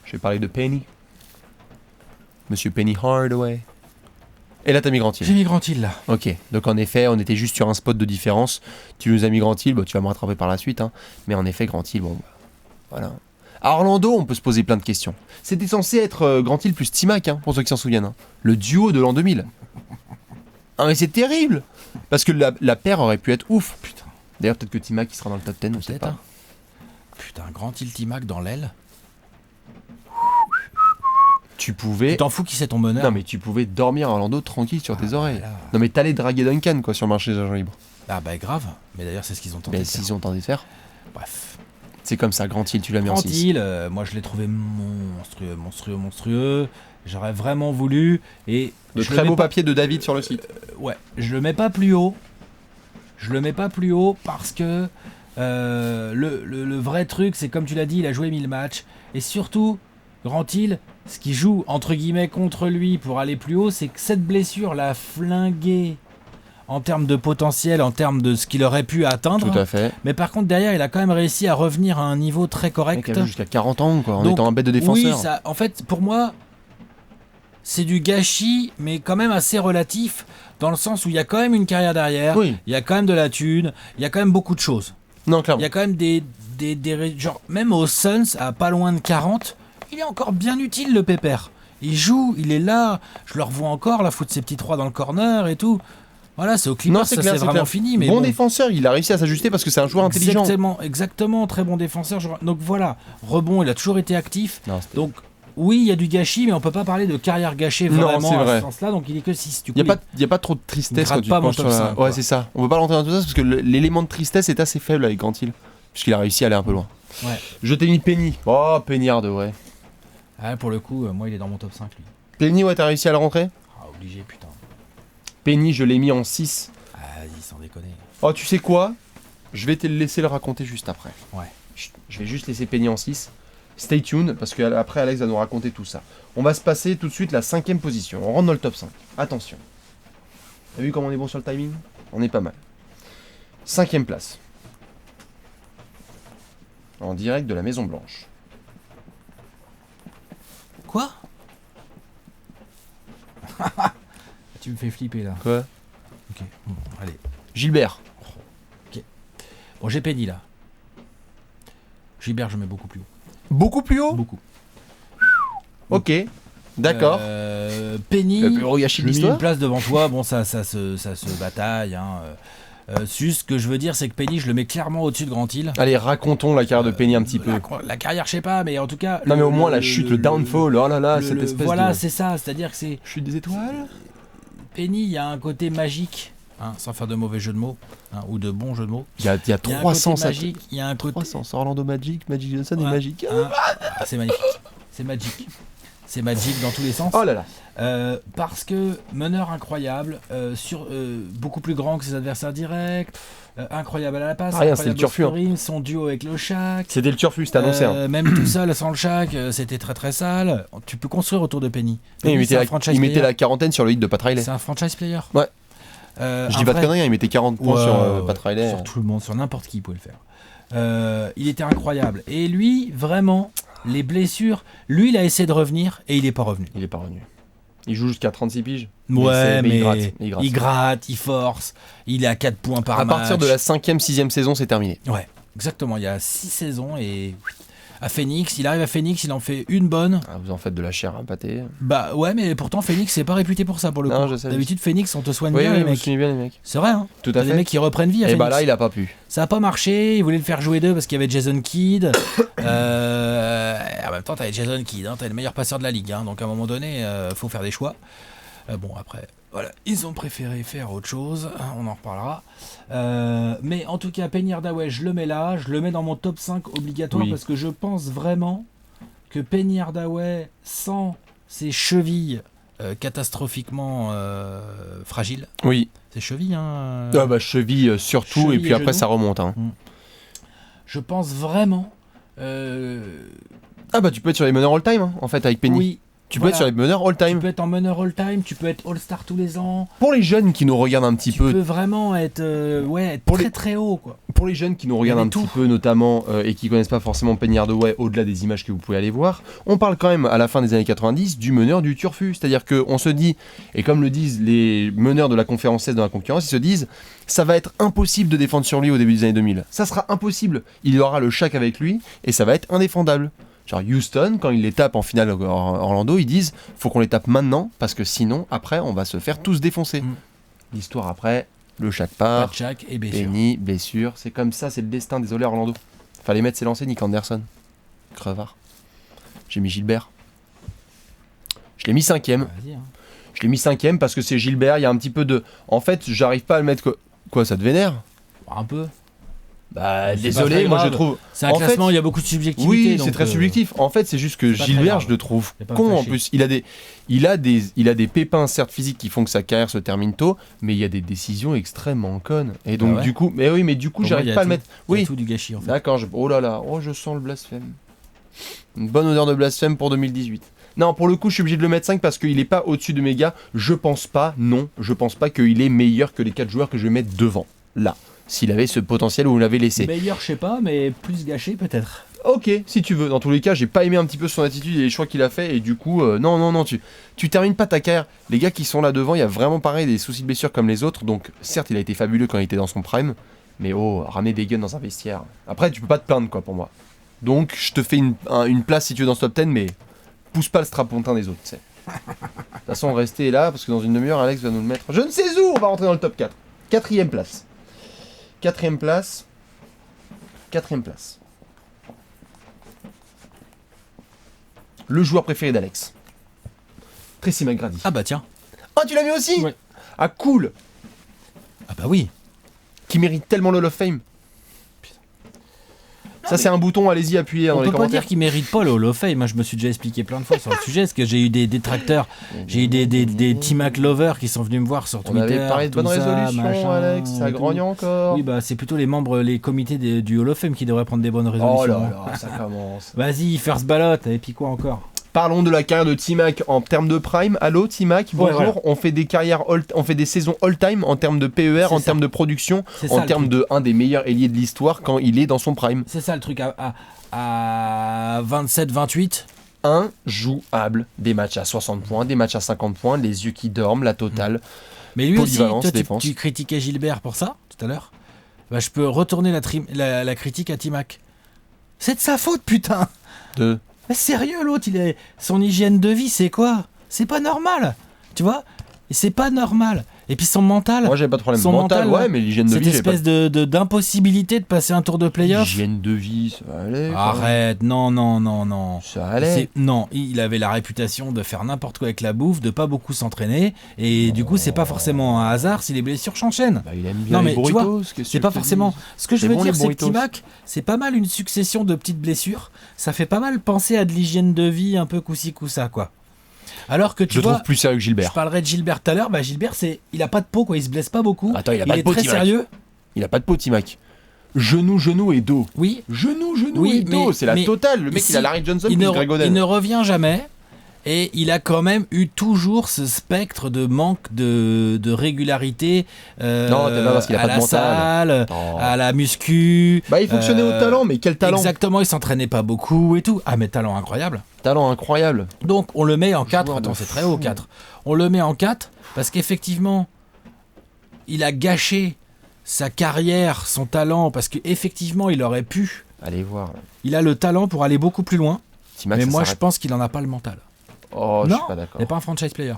Je vais parler de Penny. Monsieur Penny Hardaway. Et là, t'as mis Grant Hill. J'ai mis Grant Hill là. Ok, donc en effet, on était juste sur un spot de différence. Tu nous as mis Grant Hill, bah, tu vas me rattraper par la suite. Hein. Mais en effet, Grant Hill, bon, bah, voilà. À Orlando, on peut se poser plein de questions. C'était censé être Grant Hill plus T-Mac, hein, pour ceux qui s'en souviennent. Hein. Le duo de l'an 2000. Ah mais c'est terrible. Parce que la paire aurait pu être ouf. Putain, D'ailleurs, peut-être que T-Mac il sera dans le top 10, on sait peut-être. pas. Hein. Putain, Grant Hill T-Mac dans l'aile. Tu pouvais... Tu t'en fous qui c'est ton meneur? Non mais tu pouvais dormir à Orlando tranquille sur tes oreilles. Là. Non mais t'allais draguer Duncan quoi sur le marché des agents libres. Ah bah grave. Mais d'ailleurs c'est ce qu'ils ont tenté Mais de faire. s'ils ont tenté de faire, Bref. c'est comme ça. Grant Hill, tu l'as mis en Grant 6. Hill, moi je l'ai trouvé monstrueux. J'aurais vraiment voulu. Et De je le très mets beau pas- papier de David sur le site. Ouais, je le mets pas plus haut. Parce que le vrai truc, c'est comme tu l'as dit, il a joué 1000 matchs. Et surtout, Grant Hill, ce qui joue entre guillemets contre lui pour aller plus haut, c'est que cette blessure l'a flingué en termes de potentiel, en termes de ce qu'il aurait pu atteindre. Tout à fait. Mais par contre, derrière, il a quand même réussi à revenir à un niveau très Le correct. mec a joué jusqu'à 40 ans quoi, en Donc, étant un bête de Oui, défenseur. ça, en fait, pour moi, c'est du gâchis, mais quand même assez relatif, dans le sens où il y a quand même une carrière derrière, Oui. il y a quand même de la thune, il y a quand même beaucoup de choses. Non, Il clairement. y a quand même genre, même aux Suns, à pas loin de 40, il est encore bien utile le pépère. Il joue, il est là, je le revois encore, là, foutre ses petits trois dans le corner et tout. Voilà, c'est au Clippers, Non, c'est ça clair, c'est c'est vraiment clair. fini. Mais bon bon, défenseur, il a réussi à s'ajuster parce que c'est un joueur intelligent. exactement, très bon défenseur. Donc voilà, rebond, il a toujours été actif. Non, c'était- Donc oui, il y a du gâchis, mais on peut pas parler de carrière gâchée Non, vraiment c'est à vrai. ce sens-là, donc il est que 6. Du coup, Il n'y a pas trop de tristesse grade quand tu pas mon penches top sur la... 5, quoi. Ouais, c'est ça. On peut pas rentrer dans tout ça parce que l'élément de tristesse est assez faible avec Grant Hill. Puisqu'il a réussi à aller un peu loin. Ouais. Je t'ai mis Penny. Oh, Penny Hardaway. Ah, pour le coup, moi il est dans mon top 5 lui. Penny, ouais, t'as réussi à le rentrer? Ah, obligé, putain. Penny, je l'ai mis en 6. Ah, vas-y, sans déconner. Oh, tu sais quoi? Je vais te le laisser le raconter juste après. Ouais. Chut, je vais juste laisser Penny en 6. Stay tuned, parce qu'après Alex va nous raconter tout ça. On va se passer tout de suite la 5ème position. On rentre dans le top 5. Attention. T'as vu comment on est bon sur le timing? On est pas mal. 5ème place. En direct de la Maison Blanche. Quoi? Tu me fais flipper là. Quoi? Ok, bon, allez. Gilbert. Bon, j'ai Penny là. Gilbert, je mets beaucoup plus haut. Beaucoup plus haut? Beaucoup. Ok. D'accord. Penny, Le plus gros gâchis je de lui ai mis l'histoire. une place devant toi. Bon, ça se bataille. Hein. Juste, ce que je veux dire, c'est que Penny, je le mets clairement au-dessus de Grand Hill. Allez, racontons la carrière de Penny un petit peu. La carrière, je sais pas, mais en tout cas. Non mais au moins la chute, le downfall, oh là là, cette espèce voilà, de... c'est ça. C'est-à-dire que c'est Chute des étoiles. Penny, il y a un côté magique, hein, sans faire de mauvais jeu de mots, hein, ou de bons jeux de mots. Il y a Il y a un 300 côté magique, il y a un côté. 300, Orlando Magic, Magic Johnson et Ouais. Magic. C'est magnifique. C'est magique. C'est magique dans tous les sens. Oh là là. Parce que meneur incroyable, beaucoup plus grand que ses adversaires directs, incroyable à la passe, Rien, c'était le incroyable au turfu, hein. scoring, son duo avec le Shaq. C'était le turfu, c'était annoncé. Hein. Même tout seul, sans le Shaq, c'était très très sale. Tu peux construire autour de Penny. Et il Penny, c'est un mettait, franchise il mettait player. la quarantaine sur le hit de Pat Riley. C'est un franchise player. Ouais. Je dis pas de vrai- conneries, hein, il mettait 40 points Ouais, sur Pat Riley. Sur tout le monde, sur n'importe qui, il pouvait le faire. Il était incroyable. Et lui, vraiment, les blessures, lui, il a essayé de revenir et il n'est pas revenu. Il est pas revenu. Il joue jusqu'à 36 piges. Ouais, mais il gratte. il force, il est à 4 points par À match. partir de la 5e, 6e saison, c'est terminé. Ouais, exactement, il y a 6 saisons et à Phoenix, il arrive à Phoenix, il en fait une bonne. Ah, vous en faites de la chair à pâté. Bah ouais, mais pourtant Phoenix, c'est pas réputé pour ça pour le Non, coup. je sais. D'habitude, Phoenix, on te soigne Oui, bien oui, les vous mecs. suivez bien les mecs. C'est vrai, hein. Tout à T'as des fait. mecs qui reprennent vie à Et Phoenix. bah là, il a pas pu. Ça a pas marché, ils voulaient le faire jouer d'eux parce qu'il y avait Jason Kidd. En même temps, t'avais Jason Kidd, hein, t'avais le meilleur passeur de la ligue, hein, donc à un moment donné, faut faire des choix. Bon, après, voilà, ils ont préféré faire autre chose, hein, on en reparlera. Mais en tout cas, Penny Hardaway, je le mets là, je le mets dans mon top 5 obligatoire Oui. parce que je pense vraiment que Penny Hardaway, sans ses chevilles catastrophiquement fragiles, Oui. ses chevilles, hein, Ah bah cheville surtout, cheville et puis et après genou. ça remonte. Hein. je pense vraiment. Ah bah tu peux être sur les meneurs all-time en fait avec Penny. Oui, Tu peux être sur les meneurs tu all-time. peux être en meneur all-time, tu peux être all-star tous les ans. Pour les jeunes qui nous regardent un petit Tu peu, peux vraiment être, être Pour très les- très haut, quoi. pour les jeunes qui nous regardent Il y un avait petit tout. peu notamment et qui connaissent pas forcément Penny Hardaway au-delà des images que vous pouvez aller voir, on parle quand même à la fin des années 90 du meneur du turfu, c'est-à-dire que on se dit, et comme le disent les meneurs de la conférence S dans la concurrence, ils se disent ça va être impossible de défendre sur lui au début des années 2000. Ça sera impossible. Il y aura le Shaq avec lui et ça va être indéfendable. Genre Houston, quand ils les tapent en finale Orlando, ils disent faut qu'on les tape maintenant parce que sinon après on va se faire tous défoncer. Mm. L'histoire après, le Shaq Pas part. de Shaq et blessure. Penny, blessure, c'est comme ça, c'est le destin, désolé Orlando. Fallait mettre ses lancers, Nick Anderson. Crevard. J'ai mis Gilbert. Je l'ai mis 5ème. Vas-y, hein. Je l'ai mis 5ème parce que c'est Gilbert, il y a un petit peu de... En fait, j'arrive pas à le mettre... Quoi, ça te vénère? Un peu. Bah, C'est pas désolé, très moi je grave. trouve... C'est un En classement, fait- il y a beaucoup de subjectivité. Oui, donc, c'est très subjectif. En fait, c'est juste que c'est pas très Gilbert, grave. je le trouve Je vais pas me con en fâcher. plus. Il a des pépins certes physiques qui font que sa carrière se termine tôt, mais il y a des décisions extrêmement connes. Et donc Ah ouais du coup, mais oui, mais du coup, Pour moi, il y j'arrive a pas à le tout. mettre. Il y a Oui, tout du gâchis, en fait. d'accord. Oh là là, oh je sens le blasphème. Une bonne odeur de blasphème pour 2018. Non, pour le coup, je suis obligé de le mettre 5 parce qu'il est pas au-dessus de mes gars. Je pense pas qu'il est meilleur que les 4 joueurs que je vais mettre devant. Là, s'il avait ce potentiel où vous l'avez laissé. Meilleur, je sais pas, mais plus gâché peut-être. Ok, si tu veux. Dans tous les cas, j'ai pas aimé un petit peu son attitude et les choix qu'il a fait. Et du coup, non, tu termines pas ta carrière. Les gars qui sont là devant, il y a vraiment pareil des soucis de blessure comme les autres. Donc, certes, il a été fabuleux quand il était dans son prime. Mais oh, ramener des guns dans un vestiaire. Après, tu peux pas te plaindre, quoi, pour moi. Donc, je te fais une place si tu veux dans ce top 10, mais pousse pas le strapontin des autres, tu sais. De toute façon, restez là, parce que dans une demi-heure, Alex va nous le mettre. Je ne sais où, on va rentrer dans le top 4. Quatrième place. Quatrième place. Le joueur préféré d'Alex. Tracy McGrady. Ah bah tiens. Oh, tu l'as mis aussi? Ouais. Ah, cool. Ah bah oui. Qui mérite tellement le Hall of Fame. Ça, c'est un bouton, allez-y, appuyez dans On les peut pas commentaires. dire qu'il mérite pas le Hall of Fame. Moi, je me suis déjà expliqué plein de fois sur le sujet, parce que j'ai eu des détracteurs, j'ai eu des T-Mac lovers qui sont venus me voir sur On Twitter. avait parlé de tout bonnes ça, résolutions, machin, Alex. Ça et tout. grogne encore. Oui, bah c'est plutôt les membres, les comités du Hall of Fame qui devraient prendre des bonnes résolutions. Oh là là, ça commence. Vas-y, first ballot, et puis quoi encore? Parlons de la carrière de T-Mac en termes de prime. Allô, T-Mac, bonjour. voilà. On fait des carrières, on fait des saisons all-time en termes de PER, C'est en ça. termes de production, C'est ça, en le termes truc. de un des meilleurs ailiers de l'histoire quand il est dans son prime. C'est ça le truc, à 27-28. Injouable. Des matchs à 60 points, des matchs à 50 points, les yeux qui dorment, la totale. Mais lui aussi, Polyvalence, toi, défense. tu critiquais Gilbert pour ça, tout à l'heure. Bah, je peux retourner la critique à T-Mac. C'est de sa faute, putain. De... Mais sérieux, l'autre, son hygiène de vie, c'est quoi? C'est pas normal. Tu vois? Et c'est pas normal. Et puis son mental. Moi, j'avais pas de problème son mental, ouais, mais l'hygiène de cette vie, j'ai pas espèce d'impossibilité de passer un tour de playoff. Hygiène de vie, ça allait. quoi. Arrête, non. Ça allait. Non, il avait la réputation de faire n'importe quoi avec la bouffe, de pas beaucoup s'entraîner, et du coup, c'est pas forcément un hasard si les blessures s'enchaînent. Bah, il aime bien Non, les mais tu vois, burritos. qu'est-ce que c'est tu pas veux que je te forcément. dise Ce que je C'est veux bon, dire, les c'est que burritos. T-Mac, c'est pas mal une succession de petites blessures. Ça fait pas mal penser à de l'hygiène de vie un peu coup-ci, coup-ça, quoi. Alors que tu Je vois, trouve plus sérieux que je Gilbert. parlerai de Gilbert tout à l'heure. Bah, Gilbert, il a pas de peau, quoi. Il se blesse pas beaucoup. Attends, il a pas de est peau, très T-Mac. sérieux. Il a pas de peau, T-Mac. Genou et dos. Oui, Genou Oui, et dos. mais- C'est la mais totale. Le mec, ici, il a Larry Johnson il plus ne, Greg il Oden. ne revient jamais. Et il a quand même eu toujours ce spectre de manque de régularité Non, t'es là parce qu'il a à pas de la mental. salle, Oh. à la muscu. Bah, il fonctionnait au talent, mais quel talent. Exactement, il s'entraînait pas beaucoup et tout. Ah, mais talent incroyable. Talent incroyable. Donc on le met en 4. Joueur de Attends, c'est très fou. haut 4. On le met en 4 parce qu'effectivement, il a gâché sa carrière, son talent, parce qu'effectivement, il aurait pu. Allez voir. là. Il a le talent pour aller beaucoup plus loin. T-Mac, Mais ça moi, je s'arrête. pense qu'il en a pas le mental. Oh, je Non, suis pas il d'accord. n'est pas un franchise player.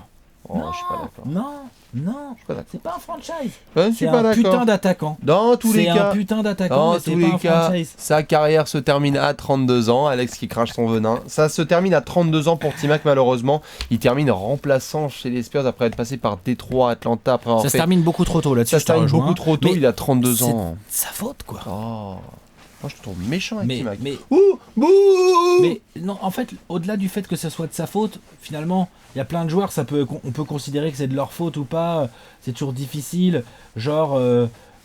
Oh, je suis pas d'accord. Non, Je suis pas d'accord. c'est pas un franchise. Je C'est suis pas un d'accord. putain d'attaquant. Dans tous les C'est un cas. putain d'attaquant, Dans mais c'est tous pas les un cas, franchise. sa carrière se termine à 32 ans. Alex qui crache son venin. Ça se termine à 32 ans pour T-Mac, malheureusement. Il termine remplaçant chez les Spurs après être passé par Détroit, Atlanta. Après avoir Ça se fait... termine beaucoup trop tôt là-dessus. Ça je se te termine rejoins. beaucoup trop tôt. Mais Il a 32 c'est ans. sa faute, quoi. Oh. Moi, je te trouve méchant avec Mais, T-Mac. mais, Ouh, bouh. mais non, en fait, au-delà du fait que ça soit de sa faute, finalement, il y a plein de joueurs, on peut considérer que c'est de leur faute ou pas. C'est toujours difficile. Genre,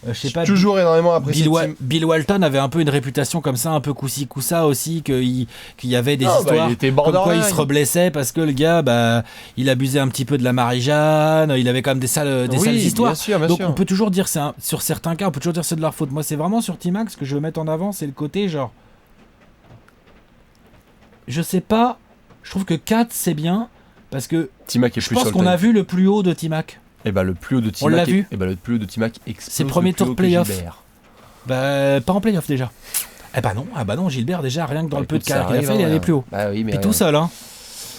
je sais pas. Toujours énormément apprécié. Bill Walton avait un peu une réputation comme ça, un peu coup-ci coup-ça aussi, qu'il y avait des histoires il était comme quoi il borderline. se reblessait parce que le gars, bah, il abusait un petit peu de la Marie-Jeanne, il avait quand même des sales histoires. Bien sûr, bien Donc sûr. on peut toujours dire, sur certains cas, on peut toujours dire c'est de leur faute. Moi, c'est vraiment sur T-Mac, ce que je veux mettre en avant, c'est le côté genre, je sais pas, je trouve que 4 c'est bien parce que T-Mac est je plus pense sur le qu'on a time. vu le plus haut de T-Mac. Et bah le plus haut de On l'a T-Mac. vu. Et bah le plus haut de T-Mac explose. C'est le premier plus tour haut de que playoff. Gilbert. Bah, pas en playoff déjà. Ah bah non, Gilbert déjà, rien que dans le peu de Écoute, ça carrière qu'il a arrive, fait, il est hein. allé plus haut. Bah oui, mais Puis tout seul, hein.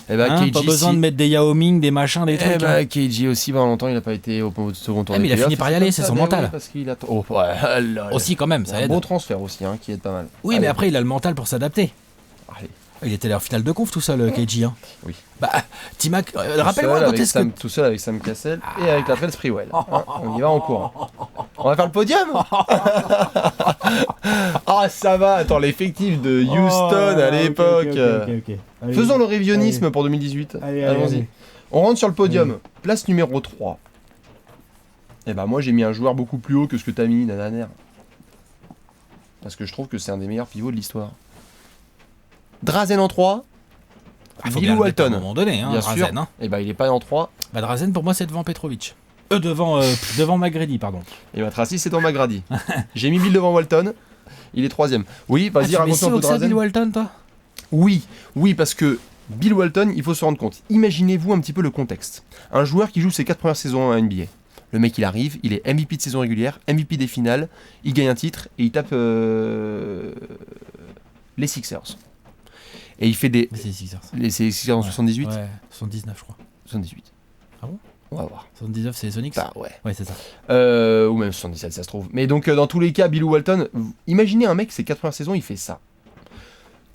Et bah Hein, KG, pas besoin de mettre des Yao Ming, des machins, des trucs. Eh bah KG aussi, pendant longtemps, il a pas été au second tour. Ah, mais des il a playoffs, fini par y et aller, comme c'est ça, son bah mental. oui, parce qu'il a... Oh, ouais, là, Aussi quand même, ça un aide. bon transfert aussi, hein, qui aide pas mal. Oui, Allez. mais après, il a le mental pour s'adapter. Allez. Il était allé en finale de conf tout seul, KG. Hein. Oui. Bah, T-Mac, Tout rappelle-moi seul quand avec est-ce que. Tout seul avec Sam Cassell et avec la Trail Sprewell. Hein, on y va en courant. On va faire le podium. Ah, ça va. Attends, l'effectif de Houston à l'époque. Faisons le révisionnisme pour 2018. Allons-y. On rentre sur le podium. Place numéro 3. Eh ben moi j'ai mis un joueur beaucoup plus haut que ce que t'as mis, Nananer. Parce que je trouve que c'est un des meilleurs pivots de l'histoire. Drazen en 3. Il faut Bill bien le mettre à un Walton. moment donné, hein, Bien Drazen. sûr. Hein. Et ben il est pas en 3. Bah, Drazen, pour moi, c'est devant Petrovic. Devant McGrady, pardon. Et ben Tracy c'est dans Magrady. J'ai mis Bill devant Walton. Il est 3ème. Oui, vas-y, tu mets raconte-nous si un haut peu que ça, Drazen. Bill Walton, toi Oui, parce que Bill Walton, il faut se rendre compte. Imaginez-vous un petit peu le contexte. Un joueur qui joue ses 4 premières saisons en NBA. Le mec, il arrive, il est MVP de saison régulière, MVP des finales, il gagne un titre et il tape les Sixers. Et il fait des... Mais c'est Sixers. Les Sixers en 78 Ouais, 79, je crois. 78. Ah bon On va voir. 79, c'est les Sonics Bah ouais. Ouais, c'est ça. Ou même 77, ça se trouve. Mais donc, dans tous les cas, Bill Walton, imaginez un mec, ses 4 premières saisons, il fait ça.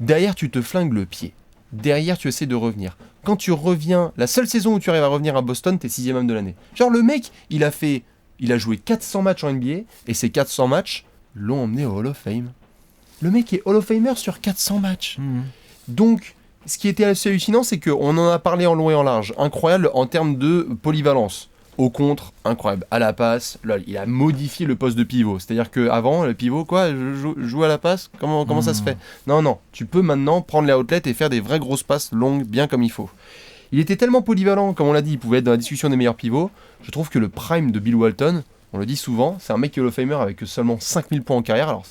Derrière, tu te flingues le pied. Derrière, tu essaies de revenir. Quand tu reviens, la seule saison où tu arrives à revenir à Boston, t'es 6ème homme de l'année. Genre, le mec, il a joué 400 matchs en NBA, et ces 400 matchs l'ont emmené au Hall of Fame. Le mec est Hall of Famer sur 400 matchs. Donc, ce qui était assez hallucinant, c'est qu'on en a parlé en long et en large. Incroyable en termes de polyvalence. Au contre, incroyable. À la passe, là, il a modifié le poste de pivot. C'est-à-dire qu'avant, le pivot, quoi, joue à la passe, comment ça se fait? Non, tu peux maintenant prendre les outlets et faire des vraies grosses passes longues, bien comme il faut. Il était tellement polyvalent, comme on l'a dit, il pouvait être dans la discussion des meilleurs pivots. Je trouve que le prime de Bill Walton, on le dit souvent, c'est un mec qui est Hall of Famer avec seulement 5000 points en carrière. Alors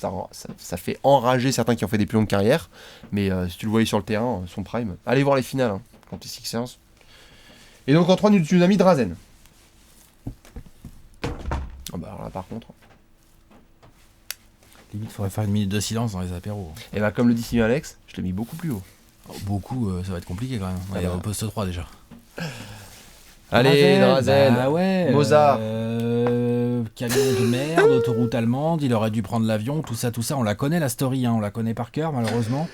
ça fait enrager certains qui ont fait des plus longues carrières. Mais si tu le voyais sur le terrain, son prime, allez voir les finales hein, contre les Sixers. Et donc en 3, tu nous as mis Drazen. Oh bah alors là par contre. Limite, faudrait faire une minute de silence dans les apéros. Et bah comme le dit Sylvain Alex, je l'ai mis beaucoup plus haut. Beaucoup, ça va être compliqué quand même. Ouais, Ah bah. au poste 3 déjà. Allez, Drazen. Bah ouais. Mozart. Camion de merde, autoroute allemande, il aurait dû prendre l'avion, tout ça. On la connaît la story, hein, on la connaît par cœur malheureusement.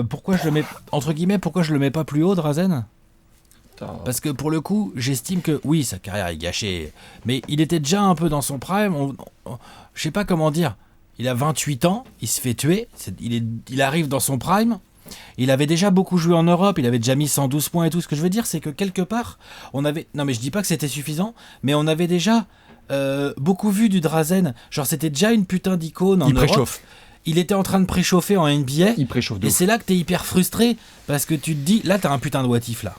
Pourquoi je le mets, entre guillemets, pourquoi je le mets pas plus haut, Drazen ? Parce que pour le coup, j'estime que oui, sa carrière est gâchée, mais il était déjà un peu dans son prime. Je sais pas comment dire. Il a 28 ans, il se fait tuer, il arrive dans son prime. Il avait déjà beaucoup joué en Europe, il avait déjà mis 112 points et tout. Ce que je veux dire, c'est que quelque part, on avait. Non, mais je dis pas que c'était suffisant, mais on avait déjà beaucoup vu du Drazen. Genre, c'était déjà une putain d'icône en Il Europe. préchauffe. Il était en train de préchauffer en NBA. Il préchauffe de Et ouf. c'est là que t'es hyper frustré parce que tu te dis, là, t'as un putain de what if là.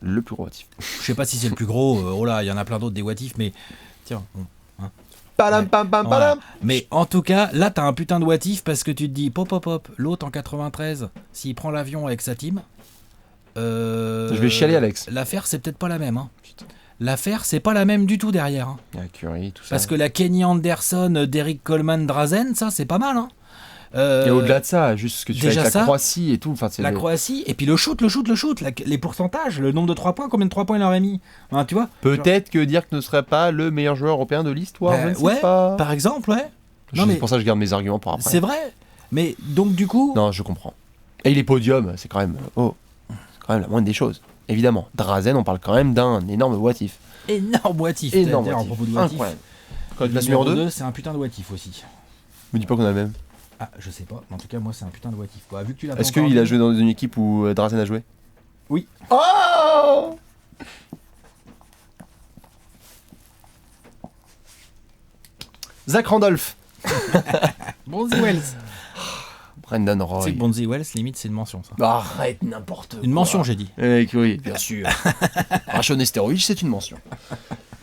Le plus gros motif. Je sais pas si c'est le plus gros. Oh là, il y en a plein d'autres des what if, mais tiens. Bon. Palam, pam, pam, Voilà. palam. Mais en tout cas, là, t'as un putain de what if parce que tu te dis, pop, l'autre en 93, s'il prend l'avion avec sa team. Je vais chialer, Alex. L'affaire, c'est peut-être pas la même. Hein. Putain. L'affaire, c'est pas la même du tout derrière. Hein. Il y a Curry, tout ça. Parce que la Kenny Anderson, Derrick Coleman, Drazen, ça, c'est pas mal. Hein. Et au-delà de ça, juste ce que tu fais déjà avec ça, la Croatie et tout. Enfin, c'est La Croatie, et puis le shoot, les pourcentages, le nombre de 3 points, combien de 3 points il aurait mis. Hein, tu vois. Peut-être que dire que ne serait pas le meilleur joueur européen de l'histoire, je ne sais ouais, pas. par exemple, ouais. Non, C'est mais pour ça que je garde mes arguments pour après. c'est vrai. Mais donc, du coup. Non, je comprends. Et les podiums, c'est quand même... Oh, c'est quand même la moindre des choses. Évidemment, Drazen, on parle quand même d'un énorme what if. Énorme what if. Énorme D'ailleurs, what à if. propos de what if, Incroyable. Quand le la numéro 2, c'est un putain de what if aussi. me dis pas qu'on a le même. Ah, je sais pas. En tout cas, moi, c'est un putain de what if. Quoi. Vu que tu l'as pas Est-ce encore qu'il a vu- joué dans une équipe où Drazen a joué? Oui. Oh Zach Randolph. Bonzi Wells. Brendan Tu Roy. sais que Bonzi Wells, limite, c'est une mention, ça. Arrête n'importe quoi. Une mention, j'ai dit. Oui, bien sûr. Rachon Nesterovic, c'est une mention.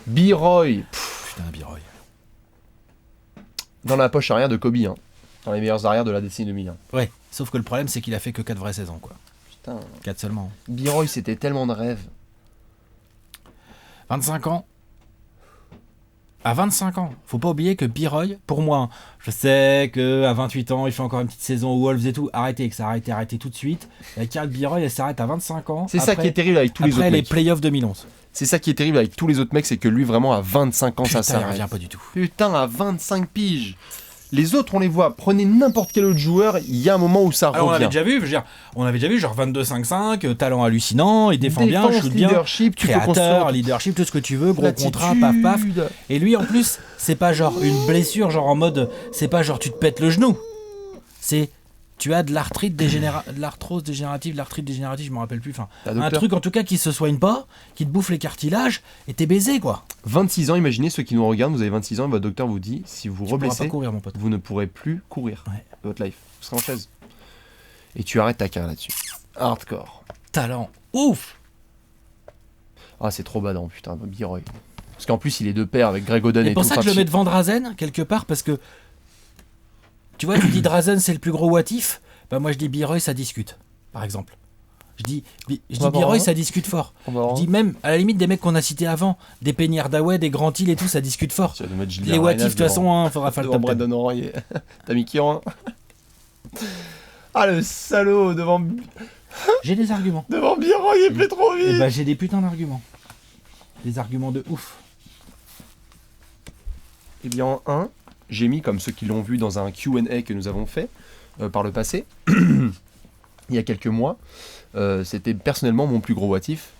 B-Roy. Putain, Biroy. Dans la poche arrière de Kobe, hein. Dans les meilleurs arrières de la décennie 2001. Ouais, sauf que le problème, c'est qu'il a fait que 4 vraies saisons, quoi. Putain. 4 seulement. B-Roy, c'était tellement de rêves. 25 ans. À 25 ans, faut pas oublier que Biroy, pour moi, hein, je sais que à 28 ans, il fait encore une petite saison aux Wolves et tout. Arrêtez que ça, arrêtez tout de suite. La carte Biroy, elle s'arrête à 25 ans. C'est ça qui est terrible avec tous les autres Après les mecs. playoffs 2011. C'est ça qui est terrible avec tous les autres mecs, c'est que lui, vraiment, à 25 ans, Putain, ça il s'arrête. revient pas du tout. Putain, à 25 piges. Les autres, on les voit. Prenez n'importe quel autre joueur, il y a un moment où ça Alors on revient. avait déjà vu, je veux dire, genre 22-5-5, talent hallucinant, il défend bien, Défense, shoot bien, leadership, tu peux créateur, construire leadership, tout ce que tu veux, gros l'attitude. contrat, paf paf. Et lui en plus, c'est pas genre une blessure, genre en mode, c'est pas genre tu te pètes le genou. C'est tu as de l'arthrose dégénérative, je me rappelle plus. Enfin, T'as un docteur. truc en tout cas qui se soigne pas, qui te bouffe les cartilages, et t'es baisé quoi. 26 ans, imaginez ceux qui nous regardent, vous avez 26 ans et votre docteur vous dit, si vous Tu pourras pas reblessez, courir mon pote. vous ne pourrez plus courir Ouais. de votre life. Vous serez en chaise. Et tu arrêtes ta carrière là-dessus. Hardcore. Talent, ouf. Ah, c'est trop badant, putain, B-Roy. Parce qu'en plus, il est de pair avec Greg Oden C'est et pour tout. ça que Enfin, je le mets devant Drazen, quelque part, parce que tu vois, tu dis Drazen c'est le plus gros what if, bah moi je dis Biroy ça discute, par exemple. Je dis On va voir, Biroy hein. ça discute fort. on va voir. Je dis même, à la limite, des mecs qu'on a cités avant, des Peña Hardaway, des Grand Hill et tout, ça discute fort. Tu vas nous mettre Les what if, de toute façon, hein, faudra faire le devant top 10. Brandon Roy. T'as mis qui en Ah, le salaud devant J'ai des arguments. B-Roy, il plaît trop Et vite. bah j'ai des putains d'arguments. Des arguments de ouf. Eh bien, en 1, j'ai mis, comme ceux qui l'ont vu dans un Q&A que nous avons fait par le passé, il y a quelques mois, c'était personnellement mon plus gros what if.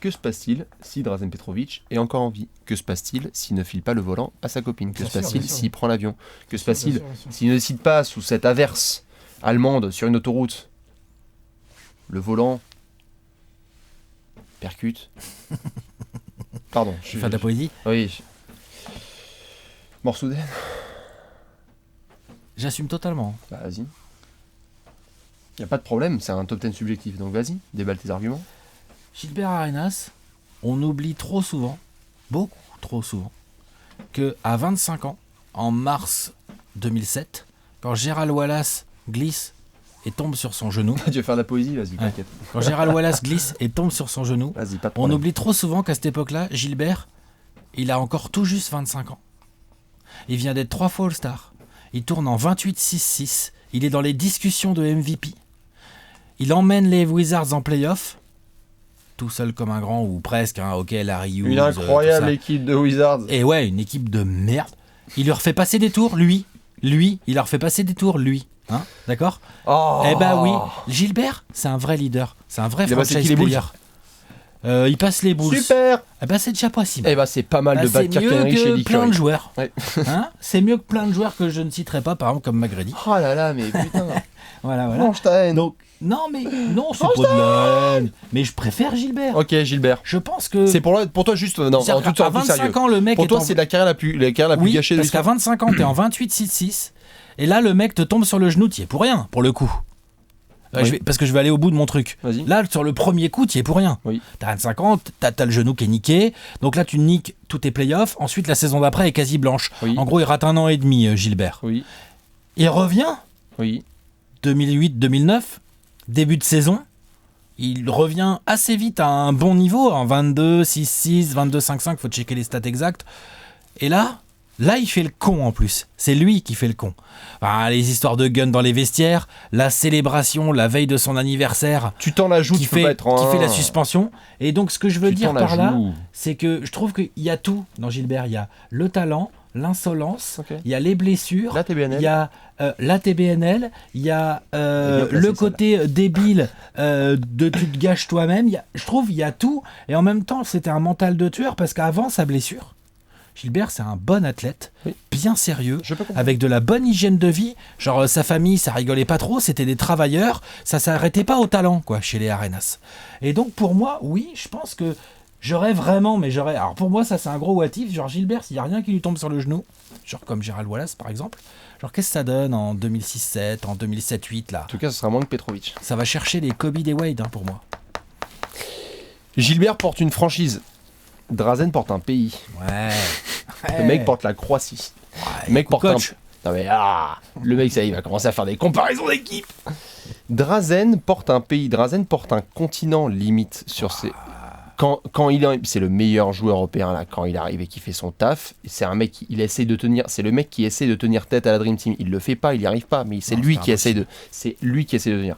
Que se passe-t-il si Drazen Petrovic est encore en vie? Que se passe-t-il s'il ne file pas le volant à sa copine? Que Bien se sûr, passe-t-il bien sûr. s'il prend l'avion? Que se Bien passe-t-il sûr, bien sûr. s'il ne décide pas sous cette averse allemande sur une autoroute? Le volant percute. Pardon, Je fais de la poésie. Oui. Morceau d'aide. J'assume totalement. Bah, vas-y. Y a pas de problème, c'est un top 10 subjectif, donc vas-y, déballe tes arguments. Gilbert Arenas, on oublie trop souvent, beaucoup trop souvent, que à 25 ans, en mars 2007, quand Gerald Wallace glisse et tombe sur son genou, Tu veux faire de la poésie, vas-y, t'inquiète. quand Gerald Wallace glisse et tombe sur son genou, Vas-y, pas de on problème. oublie trop souvent qu'à cette époque-là, Gilbert, il a encore tout juste 25 ans. Il vient d'être 3 fois All-Star. Il tourne en 28-6-6. Il est dans les discussions de MVP. Il emmène les Wizards en playoff, tout seul comme un grand, ou presque, hein, ok, Larry Hughes. Une incroyable équipe de Wizards. Et ouais, une équipe de merde. Il leur fait passer des tours, lui, il leur fait passer des tours, lui. Hein, d'accord. Eh bah oui, Gilbert, c'est un vrai leader, c'est un vrai franchise player. Il passe les Bulls. Super. Eh bah c'est déjà pas si mal. Eh bah c'est pas mal de battre Kirk Henry chez Lee Curry. C'est mieux que plein de joueurs. Ouais. Hein, c'est mieux que plein de joueurs que je ne citerai pas, par exemple comme McGrady. Oh là là, mais putain. Voilà. Mange ta haine. Donc non, c'est pas de la haine. Mais je préfère Gilbert. Ok, Gilbert. Je pense que c'est pour toi juste non, en toute à 25 sérieux. ans le mec pour est toi c'est la carrière la plus gâchée de parce qu'à 25 ans t'es en 28-6-6 et là le mec te tombe sur le genou, t'y es pour rien pour le coup. Oui. Parce que je vais aller au bout de mon truc. Vas-y. Là, sur le premier coup, tu y es pour rien. Oui. T'as 25 ans, t'as le genou qui est niqué. Donc là, tu niques tous tes playoffs. Ensuite, la saison d'après est quasi blanche. Oui. En gros, il rate 1 an et demi, Gilbert. Oui. Il revient. Oui. 2008-2009, début de saison. Il revient assez vite à un bon niveau, en 22-6-6, 22-5-5, faut checker les stats exactes. Et là, il fait le con en plus. C'est lui qui fait le con. Enfin, les histoires de gun dans les vestiaires, la célébration, la veille de son anniversaire. Tu t'en la joues, qui fait la suspension. Et donc, ce que je veux dire par là, c'est que je trouve qu'il y a tout dans Gilbert. Il y a le talent, l'insolence, il y a les blessures, il y a la TBNL, il y a le côté débile de tu te gâches toi-même. Je trouve il y a tout. Et en même temps, c'était un mental de tueur parce qu'avant sa blessure, Gilbert, c'est un bon athlète, bien sérieux, avec de la bonne hygiène de vie. Genre, sa famille, ça rigolait pas trop, c'était des travailleurs, ça s'arrêtait pas au talent, quoi, chez les Arenas. Et donc, pour moi, oui, je pense que j'aurais vraiment, alors pour moi, ça, c'est un gros what if. Genre, Gilbert, s'il y a rien qui lui tombe sur le genou, genre comme Gerald Wallace, par exemple, genre, qu'est-ce que ça donne en 2006-7, en 2007-8, là ? En tout cas, ce sera moins que Petrovic. Ça va chercher les Kobe des Wade, hein, pour moi. Gilbert porte une franchise. Drazen porte un pays. Ouais. Le mec porte la Croatie. Le mec porte coach. Non mais le mec ça il va commencer à faire des comparaisons d'équipes. Drazen porte un pays. Drazen porte un continent limite sur ses. Quand c'est le meilleur joueur européen là. Quand il arrive et qu'il fait son taf, c'est un mec il essaie de tenir. C'est le mec qui essaie de tenir tête à la Dream Team. Il le fait pas, il y arrive pas, mais c'est lui qui essaie de. C'est lui qui essaie de tenir.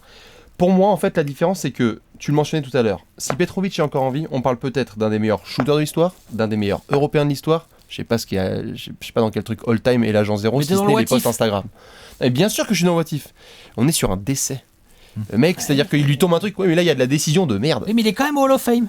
Pour moi, en fait, la différence, c'est que, tu le mentionnais tout à l'heure, si Petrovic est encore en vie, on parle peut-être d'un des meilleurs shooters de l'histoire, d'un des meilleurs européens de l'histoire. Je sais pas dans quel truc all-time et l'agent 0, si ce n'est les posts Instagram. Et bien sûr que je suis dans le what if. On est sur un décès. Le mec, c'est-à-dire qu'il lui tombe un truc, ouais, mais là, il y a de la décision de merde. Oui, mais il est quand même Hall of Fame.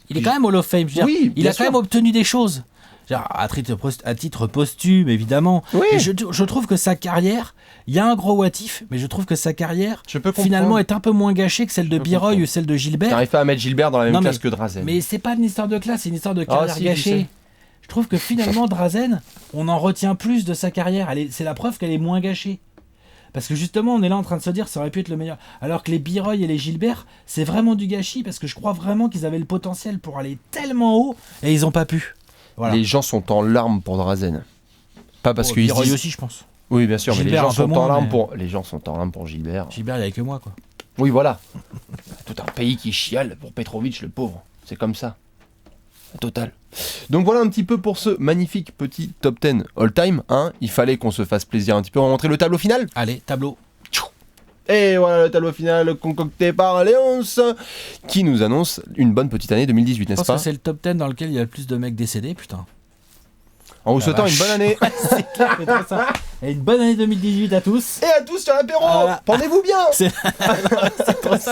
Il est quand même Hall of Fame. Oui, il a quand même obtenu des choses. Genre, à titre posthume, évidemment. Oui. Et je trouve que sa carrière, il y a un gros what if, mais je trouve que sa carrière, finalement, est un peu moins gâchée que celle de Biroy ou celle de Gilbert. T'arrives pas à mettre Gilbert dans la même classe que Drazen. Mais c'est pas une histoire de classe, c'est une histoire de carrière gâchée. Je trouve que finalement, Drazen, on en retient plus de sa carrière. C'est la preuve qu'elle est moins gâchée. Parce que justement, on est là en train de se dire ça aurait pu être le meilleur. Alors que les Biroy et les Gilbert, c'est vraiment du gâchis parce que je crois vraiment qu'ils avaient le potentiel pour aller tellement haut et ils ont pas pu. Voilà. Les gens sont en larmes pour Drazen. Pas parce qu'ils Biroy aussi, je pense. Oui, bien sûr, Gilbert, mais les gens sont en larmes pour Gilbert. Gilbert, il n'y avait que moi, quoi. Oui, voilà. Tout un pays qui chiale pour Petrovic, le pauvre. C'est comme ça. Total. Donc voilà un petit peu pour ce magnifique petit top 10 all-time. Hein. Il fallait qu'on se fasse plaisir un petit peu. On va montrer le tableau final. Allez, tableau. Et voilà le tableau final concocté par Léonce qui nous annonce une bonne petite année 2018, n'est-ce pas ? Je pense que c'est le top 10 dans lequel il y a le plus de mecs décédés, putain. En vous souhaitant une bonne année. C'est clair, c'est trop ça. Et une bonne année 2018 à tous. Et à tous sur l'apéro. Pendez-vous bien. C'est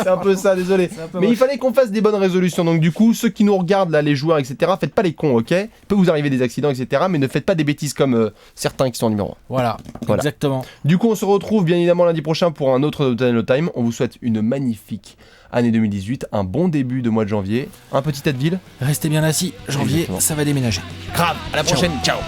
un peu ça, désolé. Mais il fallait qu'on fasse des bonnes résolutions. Donc du coup, ceux qui nous regardent, là, les joueurs, etc., faites pas les cons, ok ? Il peut vous arriver des accidents, etc., mais ne faites pas des bêtises comme certains qui sont en numéro 1. Voilà, exactement. Du coup, on se retrouve bien évidemment lundi prochain pour un autre Time. On vous souhaite une magnifique année 2018, un bon début de mois de janvier, un petit Advil. Restez bien assis, janvier, exactement. Ça va déménager. Grave, à la prochaine, ciao.